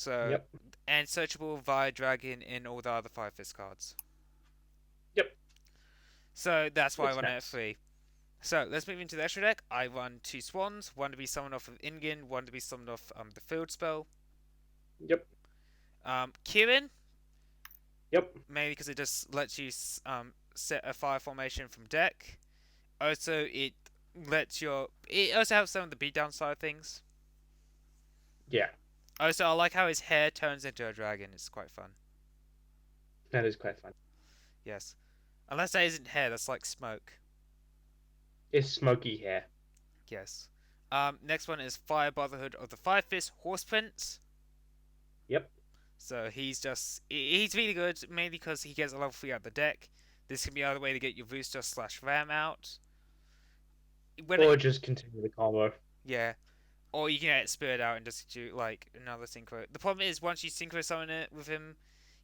and searchable via Dragon in all the other 5 Fist cards. Yep. So that's why I run it at 3. So let's move into the extra deck. I run 2 Swans, 1 to be summoned off of Ingin, 1 to be summoned off the field spell. Yep. Kirin. Yep. Mainly because it just lets you set a fire formation from deck. Also, it lets your. It also helps some of the beatdown side of things. Yeah, Also, I like how his hair turns into a dragon. It's quite fun. that is quite fun. Yes. Unless that isn't hair, that's like smoke. It's smoky hair. Yes. Next one is Fire Brotherhood of the Five Fist Horse Prince. Yep. So he's really good, mainly because he gets a level 3 out of the deck. This can be another way to get your booster / ram out. Or just continue the combo. Yeah. Or you can get Spirit out and just do like another synchro. The problem is once you synchro summon it with him,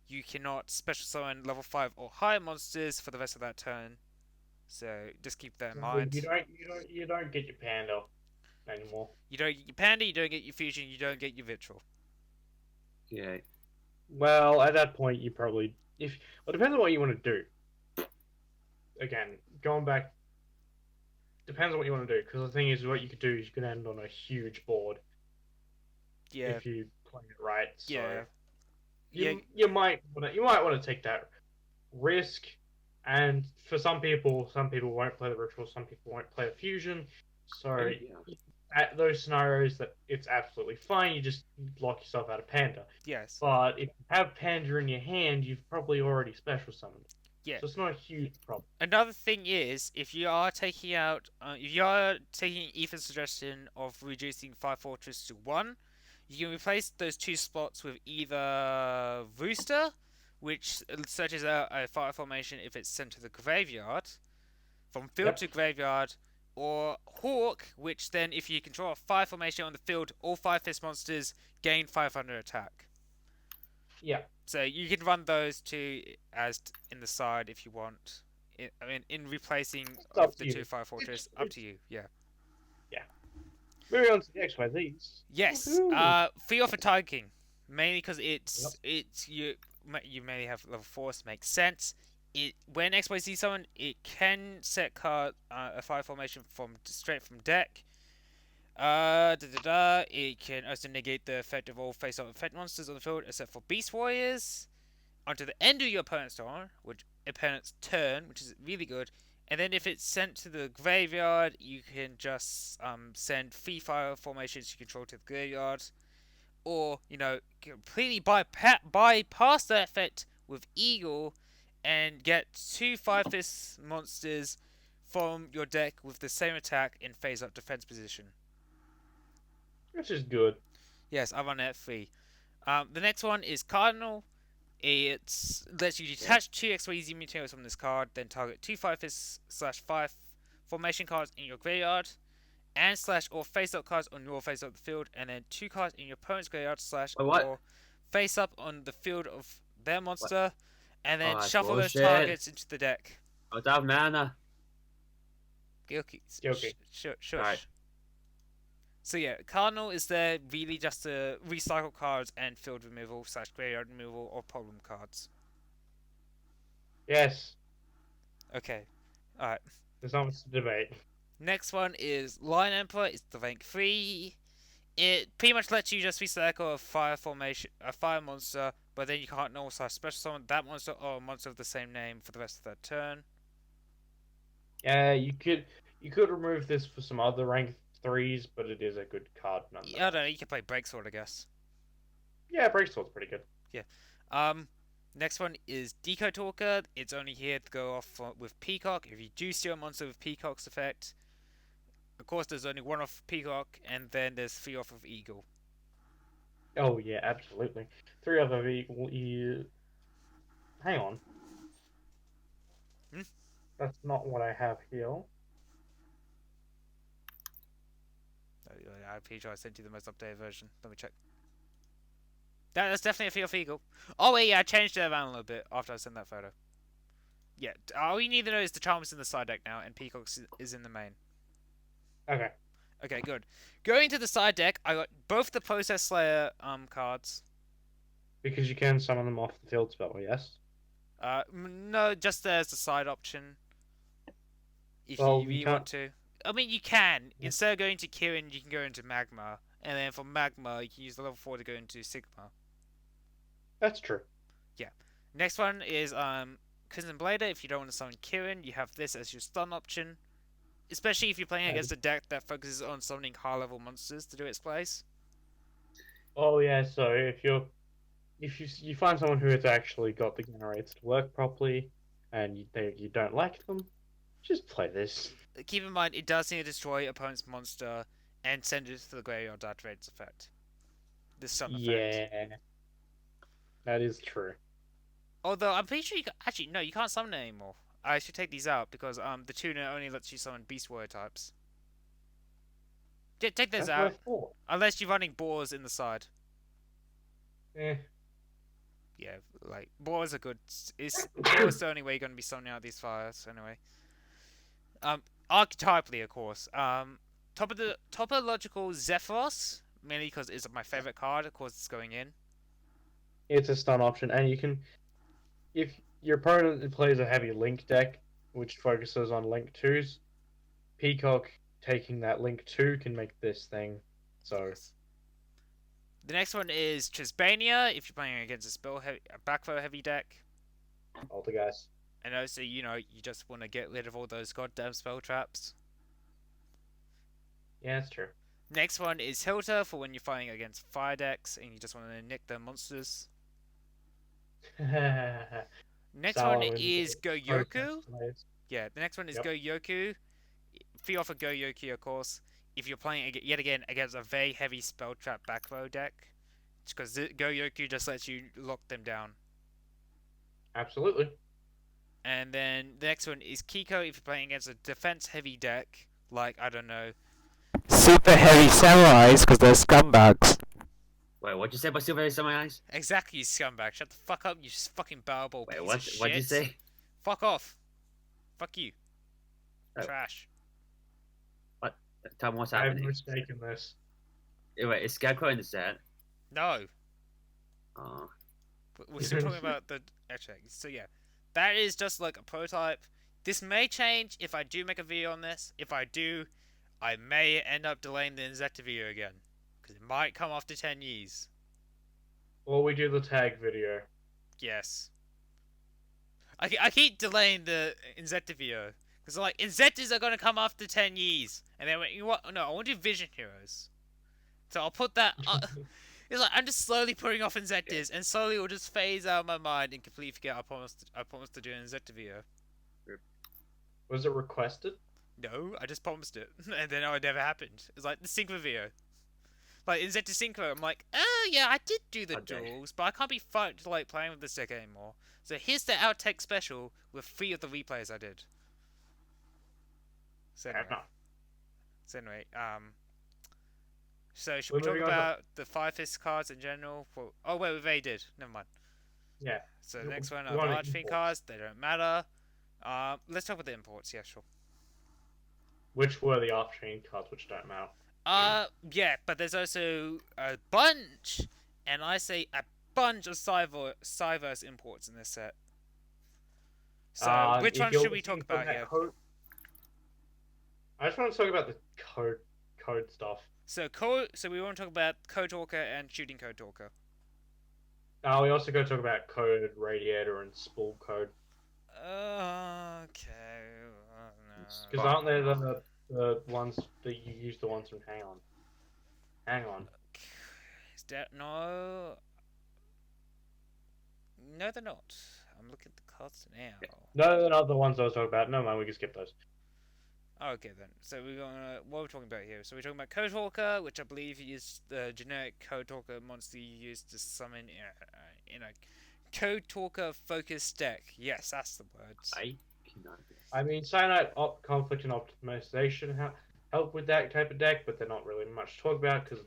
you cannot special summon level 5 or higher monsters for the rest of that turn. So just keep that in mind. You don't get your panda anymore. You don't get your Panda, you don't get your Fusion, you don't get your Vitral. Yeah. Well, at that point, you probably it depends on what you want to do. Again, going back, depends on what you want to do. Because the thing is, what you could do is you could end on a huge board Yeah. if you play it right. So Yeah. you might want to take that risk. And for some people won't play the ritual, some people won't play the fusion. So Yeah. at those scenarios, that it's absolutely fine. You just lock yourself out of Panda. Yes. But if you have Panda in your hand, you've probably already special summoned. Yeah. So it's not a huge problem. Another thing is, if you are taking Ethan's suggestion of reducing Fire Fortress to 1, you can replace those 2 spots with either Rooster, which searches out a fire formation if it's sent to the graveyard, from field to graveyard, or Hawk, which then, if you control a fire formation on the field, all 5 fist monsters gain 500 attack. Yeah. So you can run those two as in the side if you want. In replacing of the 2 Fire Fortress, up to you. Yeah. Moving on to the XYZs. Yes. Woohoo. Free off a Tiger King, mainly because it's you mainly have level 4, so it makes sense. When XYZ summon, it can set card a fire formation straight from deck. It can also negate the effect of all face-up effect monsters on the field except for Beast Warriors. Onto the end of your opponent's turn, which is really good. And then if it's sent to the graveyard, you can just send 3 fire formations you control to the graveyard. Or, completely bypass that effect with Eagle and get 2 Fire Fist monsters from your deck with the same attack in phase-up defense position. Which is good. Yes, I run it at 3. The next one is Cardinal. It lets you detach 2 XYZ materials from this card, then target 2 Fire Fist /5 formation cards in your graveyard, and / or face-up cards on your face-up the field, and then 2 cards in your opponent's graveyard / or face-up on the field of their monster, and then shuffle those targets into the deck. I don't have mana. Gilkey. Shush. Right. So yeah, Cardinal is there really just to recycle cards and field removal / graveyard removal or problem cards. Yes. Okay. Alright. There's not much to debate. Next one is Lion Emperor. It's the rank 3. It pretty much lets you just recycle a fire monster, but then you can't also special summon that monster or a monster of the same name for the rest of that turn. You could remove this for some other rank 3s, but it is a good card nonetheless. Yeah, I don't know, you can play Breaksword, I guess. Yeah, Breaksword's pretty good. Yeah. Next one is Deco Talker. It's only here to go off with Peacock. If you do steal a monster with Peacock's effect, of course there's only 1 off Peacock, and then there's 3 off of Eagle. Oh yeah, absolutely. 3 off of Eagle is... Hang on. That's not what I have here. I'm pretty sure I sent you the most updated version. Let me check. That's definitely a 3 off Eagle. Oh wait, yeah, I changed it around a little bit after I sent that photo. Yeah, all you need to know is the Charm is in the side deck now, and Peacock is in the main. Okay. Okay, good. Going to the side deck, I got both the Process Slayer cards. Because you can summon them off the field spell, yes? No, just as the side option. If Well, you really can't... want to. I mean, you can. Yeah. Instead of going to Kirin, you can go into Magma. And then from Magma, you can use the level 4 to go into Sigma. That's true. Yeah. Next one is Crimson Blader. If you don't want to summon Kirin, you have this as your stun option. especially if you're playing Yeah. against a deck that focuses on summoning high-level monsters to do its plays. Oh yeah, so if you find someone who has actually got the generators to work properly, and you don't like them, just play this. Keep in mind, it does need to destroy opponent's monster and send it to the graveyard to activate its effect. This stun effect. Yeah, that is true. Although I'm pretty sure actually no, you can't summon it anymore. I should take these out because the tuner only lets you summon beast warrior types. Take those That's what I out thought. unless you're running boars in the side. Eh. Yeah, like boars are good. Boars the only way you're gonna be summoning out these fires anyway. Archetypally, of course. Topological Zephyros, mainly because it's my favorite card. Of course, it's going in. It's a stun option, and you can, if your opponent plays a heavy link deck, which focuses on link 2s, Peacock taking that link 2 can make this thing. So, Yes. The next one is Trisbania, if you're playing against a backrow heavy deck. all the guys. And also, you just want to get rid of all those goddamn spell traps. Yeah, that's true. Next one is Hilter for when you're fighting against fire decks and you just want to nick their monsters. Next one Salamence is protest Goyoku. players. Yeah, the next one is Yep. Goyoku. Feel off of Goyoku, of course, if you're playing yet again against a very heavy spell trap back row deck. Because Goyoku just lets you lock them down. Absolutely. And then the next one is Kiko if you're playing against a defense heavy deck, like, I don't know. Super heavy samurais, because they're scumbags. Wait, what'd you say about Super Samurais? Exactly, you scumbag. Shut the fuck up, you fucking barrel Wait, piece what? of shit. What'd you say? Fuck off. Fuck you. Oh. Trash. Tell me what's I have happening. mistaken this. Wait, is Scarecrow in the set? No. Oh. We're still talking about the... Actually, so yeah. That is just like a prototype. This may change if I do make a video on this. If I do, I may end up delaying the Inzektor video again. Because it might come after 10 years. Or we do the tag video. Yes. I keep delaying the Inzektor video. Because like, Inzektors are going to come after 10 years. And then, you know what? No, I want to do Vision Heroes. So I'll put that... it's like, I'm just slowly putting off Inzektors. And slowly it will just phase out of my mind and completely forget I promised to do an Inzektor video. Was it requested? No, I just promised it. And then it never happened. It's like the Synchro video. Like, Inzektor Synchro, I'm like, oh yeah, I did do the Okay. duels, but I can't be fucked like playing with this deck anymore. So here's the outtake special with 3 of the replays I did. So Fair anyway, enough. so should We're we talk moving on to- about the Fire Fist cards in general? Oh wait, we already did. Never mind. Yeah. So the You- next one you are the wanna Archfiend imports. cards. They don't matter. Let's talk about the imports. Yeah, sure. Which were the off-chain cards, which don't matter. Yeah, but there's also a bunch, and I say a bunch of Cyverse imports in this set. So, which If one you're should we looking talk for about that here? I just want to talk about the code stuff. So we want to talk about Code Talker and Shooting Code Talker. We also go talk about code, radiator, and spool code. Okay. Because aren't they the ones that you use the ones from Hang on. Is that no? No, they're not. I'm looking at the cards now. No, they're not the ones I was talking about. No, man, we can skip those. Okay then. So we're gonna what are we talking about here? So we're talking about Code Talker, which I believe is the generic Code Talker monster you use to summon in a Code Talker focused deck. Yes, that's the words. I cannot. I mean, Cyanide, Conflict, and Optimization help with that type of deck, but they're not really much to talk about because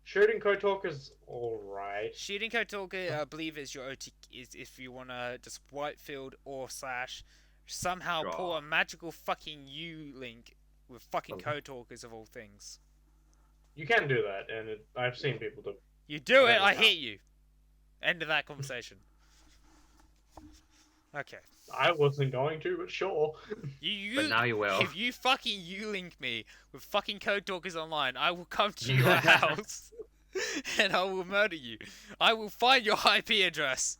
Shooting Code Talker's alright. Shooting Code Talker, I believe, is your OT. Is if you wanna just Whitefield or slash somehow Draw. pull a magical fucking U link with fucking Okay. Code Talkers of all things. You can do that, and I've seen people do. You do it, Yeah, I no. hate you. End of that conversation. Okay. I wasn't going to, but sure. But now you will. If you fucking U-link me with fucking Code Talkers online, I will come to your house and I will murder you. I will find your IP address.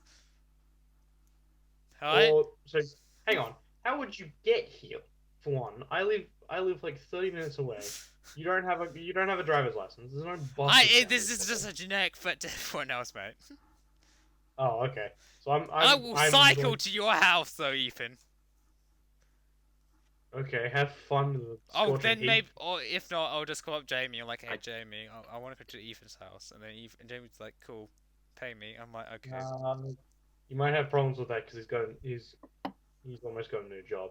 Alright? So, hang on. how would you get here? For one, I live like 30 minutes away. You don't have a driver's license. There's no bus. This is just a generic threat to everyone else, mate. Oh, okay. So I will cycle to your house, though, Ethan. Okay, have fun with the Oh, scorching then heat. maybe, or if not, I'll just call up Jamie. I'm like, hey, Jamie, I want to go to Ethan's house, and then Jamie's like, cool, pay me. I'm like, okay. You might have problems with that because he's almost got a new job.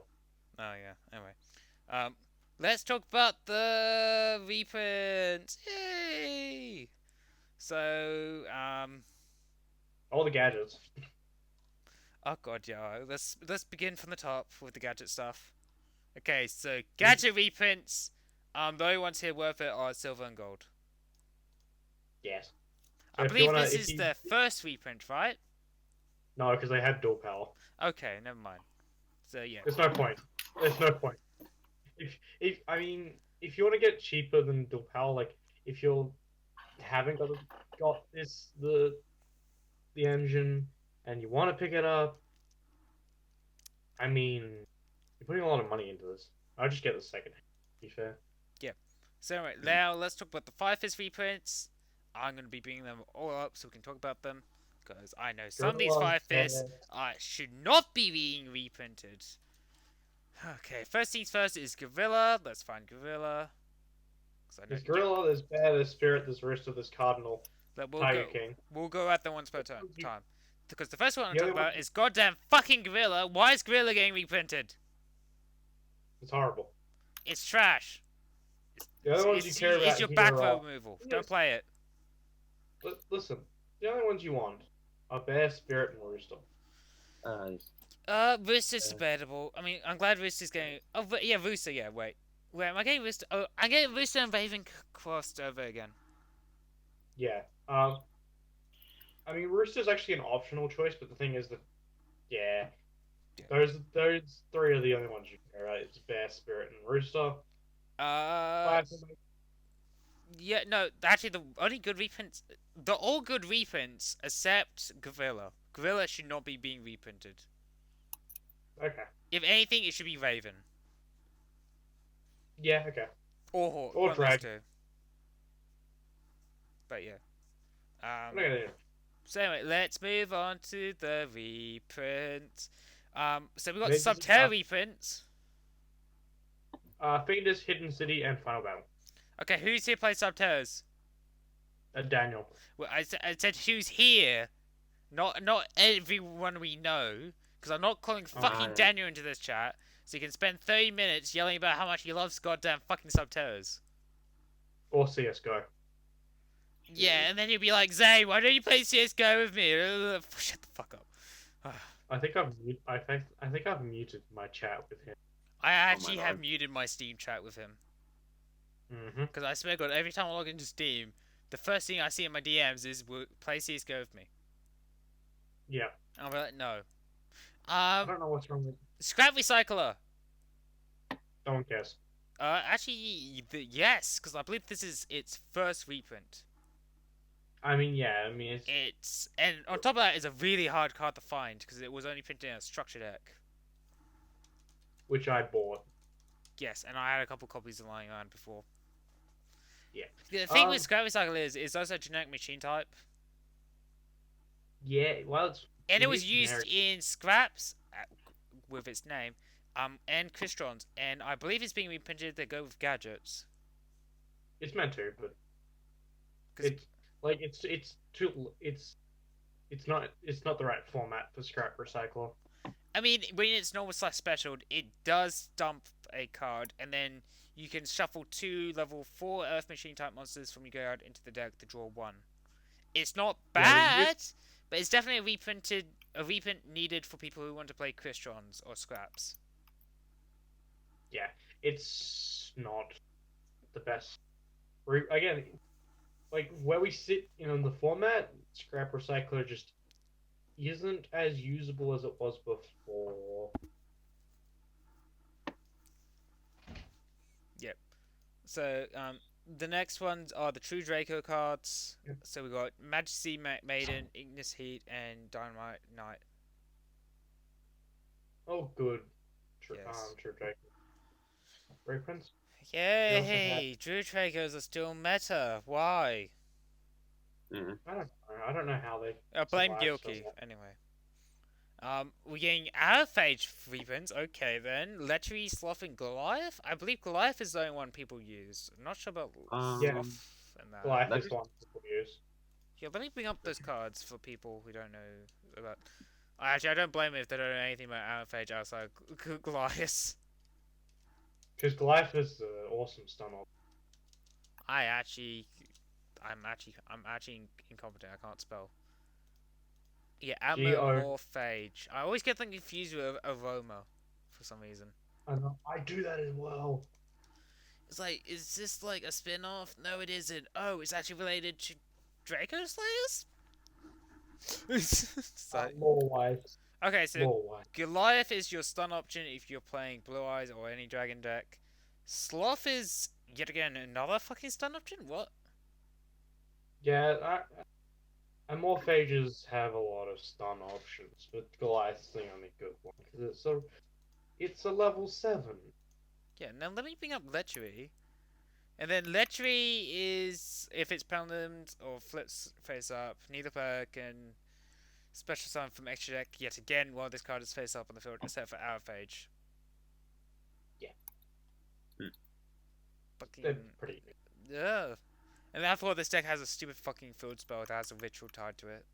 Oh yeah. Anyway, let's talk about the reprints. Yay! So, All the gadgets. oh god, yeah. Let's begin from the top with the gadget stuff. Okay, so gadget reprints. The only ones here worth it are silver and gold. Yes. I So if you believe wanna- this if is you- the first reprint, right? No, because they had dual power. Okay, never mind. So yeah. There's no point. There's no point. If you want to get cheaper than dual power, like if you haven't got the engine and you want to pick it up, I mean, you're putting a lot of money into this. I'll just get the second. To be fair. So anyway, now let's talk about the Fire Fist reprints. I'm going to be bringing them all up so we can talk about them. Because I know some of these Fire Fists should not be being reprinted. Okay, first things first is Gorilla. Let's find Gorilla. There's Gorilla, there's Bear, there's Spirit, there's Rooster, there's Cardinal, Tiger King. We'll go at them once per time. Because the first one I'm The other talking about one- is goddamn fucking Gorilla. Why is Gorilla getting reprinted? It's horrible. It's trash. The other ones you care about It's your here back are- row removal. Don't Yes. play it. Listen, the only ones you want are Bear, Spirit, and Rooster. Rooster's debatable. I mean, I'm glad Rooster's getting... Oh, yeah, Rooster, yeah, wait. Wait, am I getting Rooster? Oh, I'm getting Rooster and Raven crossed over again. Yeah. I mean, Rooster's actually an optional choice, but the thing is that, yeah, those three are the only ones you care about. It's Bear, Spirit, and Rooster. Yeah, no, actually, the only good reprints... They're all good reprints, except Gorilla. Gorilla should not be being reprinted. Okay. If anything, it should be Raven. Yeah, okay. Or Hawk. Or one of those Drag. two. But yeah. I'm not gonna do it. So anyway, let's move on to the reprints. So we got This is- Subterra reprints. Fiendus, Hidden City, and Final Battle. Okay, who's here playing Subterras? Daniel. Well, I said who's here, not everyone we know, because I'm not calling fucking Oh. Daniel into this chat, so you can spend 30 minutes yelling about how much he loves goddamn fucking Subterras. Or CSGO. Yeah, and then you'll be like, Zay, why don't you play CSGO with me? Shut the fuck up. I think I've muted my chat with him. I actually God. have muted my Steam chat with him. Mm-hmm. Because I swear to God, every time I log into Steam, the first thing I see in my DMs is, play CSGO with me. Yeah. And I'm like, no. I don't know what's wrong with. Scrap Recycler. No one cares. Actually, yes, because I believe this is its first reprint. I mean, yeah. I mean, And on top of that, it's a really hard card to find because it was only printed in a structure deck. which I bought. Yes, and I had a couple copies lying around before. Yeah. The thing with Scrap Recycle is it's also a generic machine type. Yeah. Well, And it was is used generic. in Scraps, with its name, and Crystons, and I believe it's being reprinted to go with Gadgets. It's meant to, but 'Cause- it's not the right format for Scrap Recycler. I mean, when it's normal / special, it does dump a card, and then you can shuffle 2 level 4 Earth Machine type monsters from your graveyard into the deck to draw 1. It's not Yeah, bad, but it's definitely a reprint needed for people who want to play Crystons or Scraps. Yeah, it's not the best. Again, like where we sit in the format, Scrap Recycler just isn't as usable as it was before. Yep. So, the next ones are the True Draco cards. Yep. So we got Majesty Maiden, Ignis Heat, and Dynamite Knight. Oh, good. Yes. True Dragon. Reprints. Yay! Drew Tracers are still meta. Why? Mm. I don't know how they. Blame survived so Gilkey. long. Anyway. We're getting Outphage reprints. Okay then. Lechery, Sloth, and Goliath. I believe Goliath is the only one people use. I'm not sure about Yeah. Sloth and that. Goliath Let's- is one people use. Yeah, let me bring up those cards for people who don't know about. Actually, I don't blame them if they don't know anything about Outphage outside Goliath. Because Goliath is awesome stun off. I'm actually incompetent. I can't spell. Yeah, Amorphage. I always get them confused with Aroma for some reason. I know. I do that as well. It's like, is this like a spin-off? No, it isn't. Oh, it's actually related to Draco Slayers? It's like- Lore-wise. okay, so Lore-wise. Goliath is your stun option if you're playing Blue Eyes or any dragon deck. Sloth is, yet again, another fucking stun option? What? Yeah, and more phages have a lot of stun options, but Goliath's the only good one because it's a level 7. Yeah, now let me bring up Lechery. And then Lechery is, if it's pendulums or flips face up, neither player can special summon from extra deck yet again while this card is face up on the field, except for Outphage. Yeah. Fucking. They're pretty good. Yeah. And therefore, this deck has a stupid fucking field spell that has a ritual tied to it.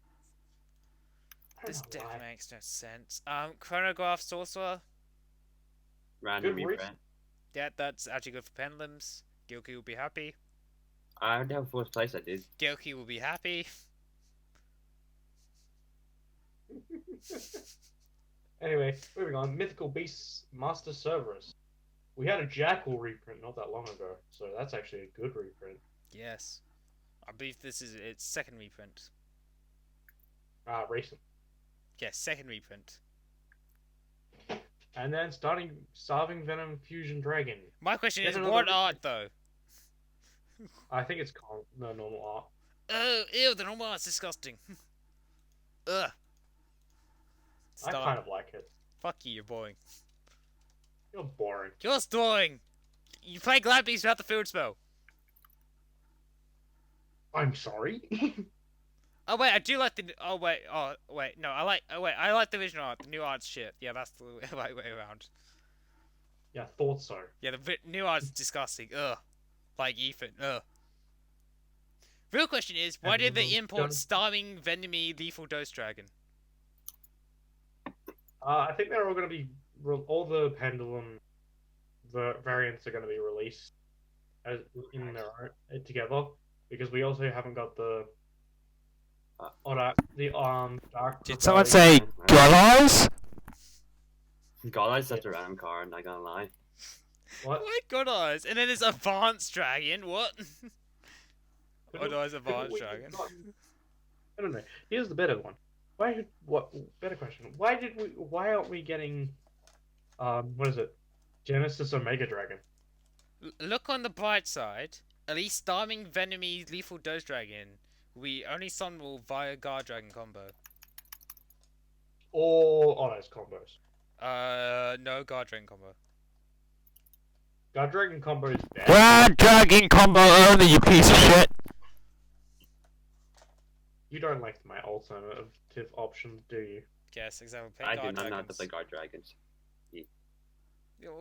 I don't This know deck why. makes no sense. Chronograph Sorcerer. Random Good reprint. Yeah, that's actually good for pendulums. Gilkey will be happy. I already have fourth place, I did. Gilkey will be happy. Anyway, moving on. Mythical Beasts Master Cerberus. We had a Jackal reprint not that long ago, so that's actually a good reprint. Yes. I believe this is its second reprint. Recent. Yes, second reprint. And then Starving Venom Fusion Dragon. My question Yet is, another what reprint. art though? I think it's no normal art. Oh, ew, the normal art's disgusting. Ugh. I Stop. kind of like it. Fuck you, you're boring. You're boring. You're boring! You play Glad Beast without the field spell. I'm sorry. Oh wait, I do like the. Oh wait, no, I like the original art. The new art's shit. Yeah, that's the right way around. Yeah, thought so. Yeah, the new art's disgusting. Ugh. Like Ethan. Ugh. Real question is, why Have you did they ever import done- Starving Venomy Lethal Dose Dragon? I think they're all going to be all the pendulum variants are going to be released as in their own together because we also haven't got the dark. Did someone say God Eyes? God, I such a random card, not gonna lie. What? What God Eyes? And then there's Advanced Dragon. What? God Eyes Advanced we Dragon. I don't know. Here's the better one. Better question. Why aren't we getting what is it? Genesis Omega Dragon. Look on the bright side. At least Starving Venomy Lethal Dose Dragon. We only summonable via Guard Dragon combo. Or those combos. No Guard Dragon combo. God Dragon combo is bad. Grand Dragon combo only, you piece of shit. You don't like my alternative options, do you? Yes, exactly. Play I do Guard not know how to Dragons. play guard dragons.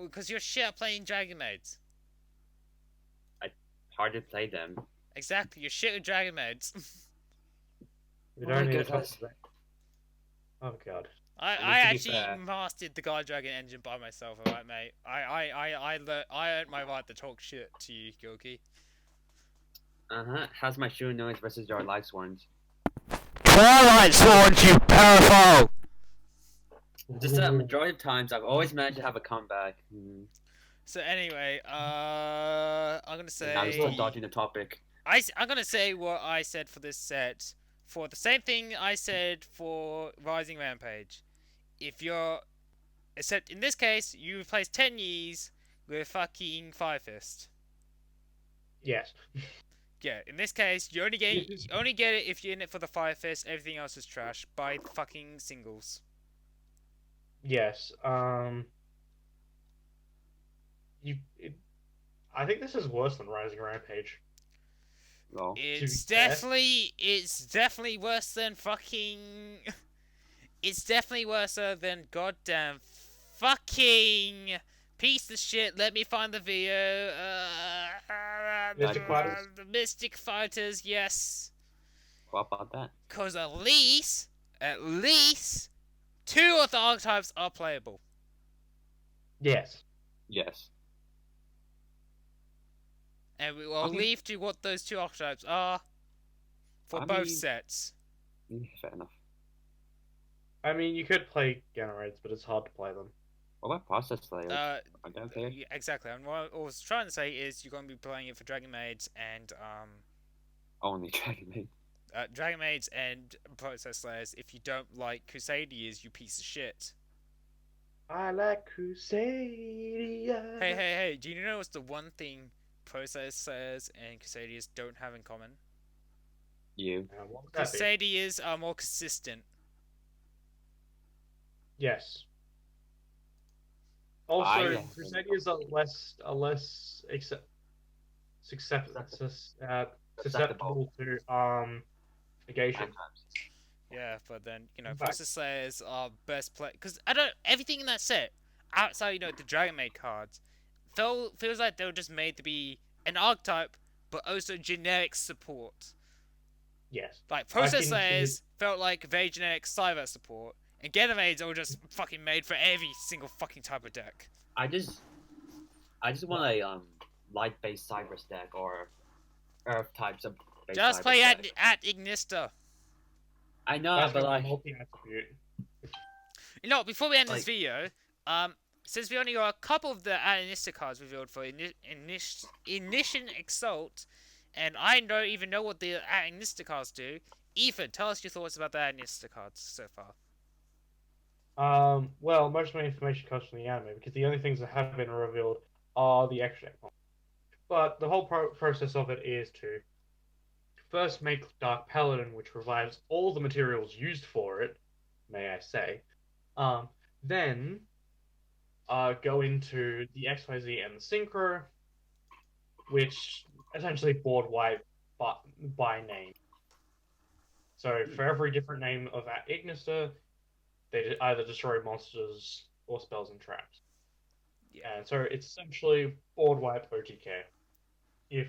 Because you're shit at playing Dragon Maids. Hard to play them. Exactly, you're shit at Dragon Maids. You Oh my don't need a goodness. top. Oh god. I to be actually fair- mastered the Guard Dragon engine by myself, alright, mate. I earned my right to talk shit to you, Gilkey. How's my shoe noise versus your life ones? Twilight Swords, you powerful! Just a majority of times, I've always managed to have a comeback. So anyway, I'm gonna say Now I'm still dodging the topic. I'm gonna say what I said for this set for the same thing I said for Rising Rampage. If you're, except in this case, you replace 10 years with fucking Fire Fist. Yes. Yeah, in this case, you only get it if you're in it for the Fire Fist. Everything else is trash. Buy fucking singles. Yes. I think this is worse than Rising Rampage. Well, It's fair. definitely worse than fucking. It's definitely worse than goddamn fucking piece of shit. Let me find the video. Mystic Fighters. The Mystic Fighters, yes. what about that? Because at least, two of the archetypes are playable. Yes. Yes. And we will I mean- leave to what those two archetypes are for I both mean- sets. Fair enough. I mean, you could play Gamma Raids, but it's hard to play them. What about process layers? Uh, Are they okay? yeah, exactly. And what I was trying to say is you're going to be playing it for Dragon Maids and Only Dragon Maid. Dragon Maids and Process Slayers. If you don't like Crusaders, you piece of shit. I like Crusadia. Hey! Do you know what's the one thing Process Slayers and Crusaders don't have in common? You. What would that be? Crusaders are more consistent. Yes. Also, I- Crusaders are less susceptible to negation. Sometimes. Yeah, but then In fact- Process Slayers are best play because everything in that set outside the Dragon Maid cards feels like they were just made to be an archetype, but also generic support. Yes. Like I Process think Slayers felt like very generic Cyber support, and Ganymaids are just fucking made for every single fucking type of deck. I just want a light based cyber stack or earth types of. Just play at Ignista. I know, That's but gonna like be multi-attribute. Before we end this Like- video, since we only got a couple of the Ignista cards revealed for Ignition Exalt, and I don't even know what the Ignista cards do. Ethan, tell us your thoughts about the Ignista cards so far. Well, most of my information comes from the anime because the only things that have been revealed are the extra deck. But the whole process of it is to first make Dark Paladin, which revives all the materials used for it, may I say. Then go into the XYZ and the Synchro, which essentially board wipe by name. So for every different name of Ignister, they either destroy monsters or spells and traps. Yeah. And so it's essentially board wipe OTK if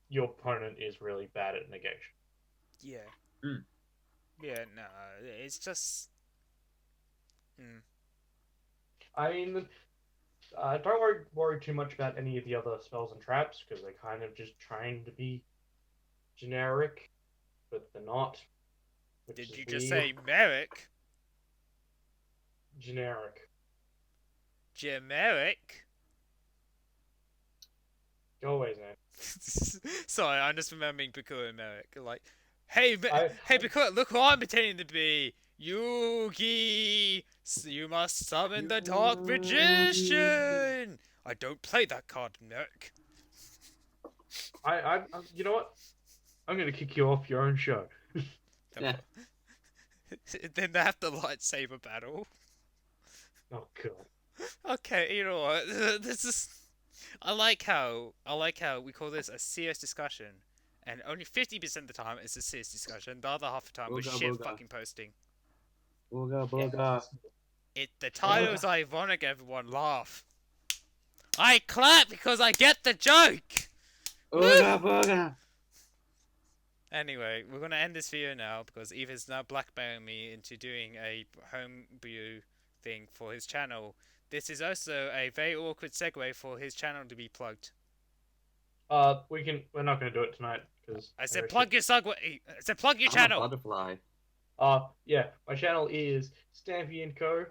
your opponent is really bad at negation. Yeah. Mm. Yeah, no, it's just. I mean, don't worry too much about any of the other spells and traps because they're kind of just trying to be generic, but they're not. which Did is you just weird. say Merrick? Generic? Generic? Go away, Zan. Sorry, I'm just remembering Bakura and Merrick. Like, hey, I- hey, Bakura, look who I'm pretending to be. Yugi! You must summon the Dark Magician! I don't play that card, Merrick. You know what? I'm gonna kick you off your own show. Yeah. Then they have the lightsaber battle. Oh god. Okay, you know what? This is. I like how we call this a serious discussion, and only 50% of the time it's a serious discussion. The other half of the time we're Booga, shit booga. fucking posting. Booga booga. The title is ironic. Everyone laugh. I clap because I get the joke. Booga booga. Anyway, we're gonna end this video now because Eva's now blackmailing me into doing a homebrew thing for his channel. This is also a very awkward segue for his channel to be plugged. We're not gonna do it tonight because I said plug your segue. I said plug your I'm a channel. butterfly. Yeah, my channel is Stampy and Co.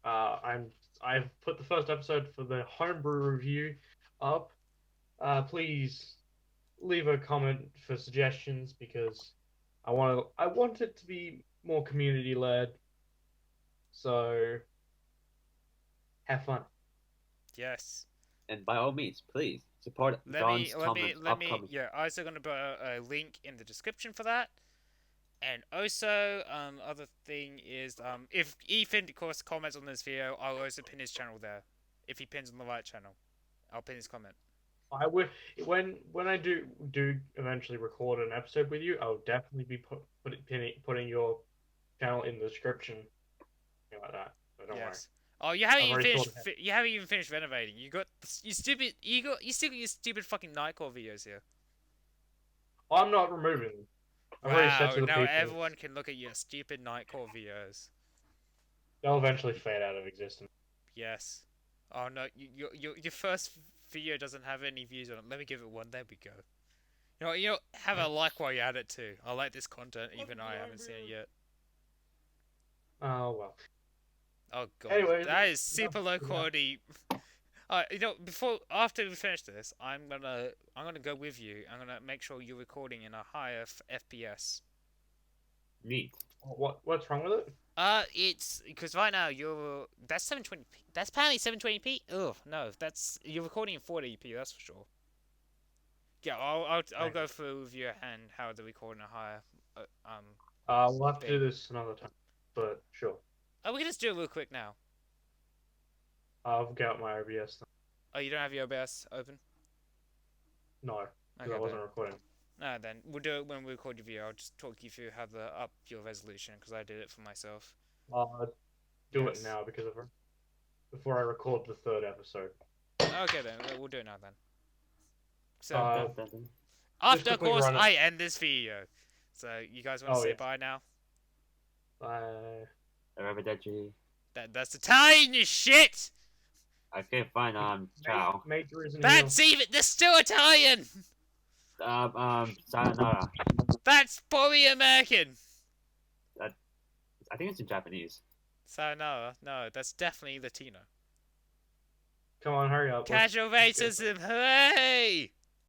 I've put the first episode for the homebrew review up. Please leave a comment for suggestions because I want it to be more community led. So have fun. Yes. And by all means, please support John's upcoming. Yeah, I'm also gonna put a link in the description for that. And also, other thing is, if Ethan, of course, comments on this video, I'll also pin his channel there. if he pins on the right channel. I'll pin his comment. I would when I do eventually record an episode with you, I'll definitely be putting your channel in the description, something like that. So don't worry. Yes. Oh, you haven't I've even already finished. thought You haven't even finished renovating. You got you stupid. You still got your stupid fucking Nightcore videos here. I'm not removing them. I've already said Wow. to the Now people everyone can look at your stupid Nightcore videos. they'll eventually fade out of existence. Yes. Oh no, your first video doesn't have any views on it. Let me give it one. There we go. You know, have a like while you're at it too. I like this content, even though I haven't seen it yet. Oh well. Oh god, Anyway, that is super low quality. You know, after we finish this, I'm gonna go with you. I'm gonna make sure you're recording in a higher FPS. Neat. What's wrong with it? It's because right now that's 720p. That's apparently 720p. Oh no, you're recording in 480p. That's for sure. Yeah, I'll go through with you and how to record in a higher We'll have to do this another time, but sure. Oh, we can just do it real quick now. I'll get out my OBS. Oh, you don't have your OBS open? No, because Okay, I wasn't then. recording. No, then we'll do it when we record your video. I'll just talk you through how to up your resolution because I did it for myself. Do Yes. it now before I record the third episode. Okay, then we'll do it now then. So Dun-dun-dun. after, of quickly course, run it. I end this video. So you guys want to Oh, say yes. bye now? Bye. Arrivederci. That's the Italian, you shit. Okay, fine. Ciao. Major isn't That's even. They're still Italian. Sayonara. That's probably American. I think it's in Japanese. Sayonara. No, that's definitely Latino. Come on, hurry up. Casual racism, hooray!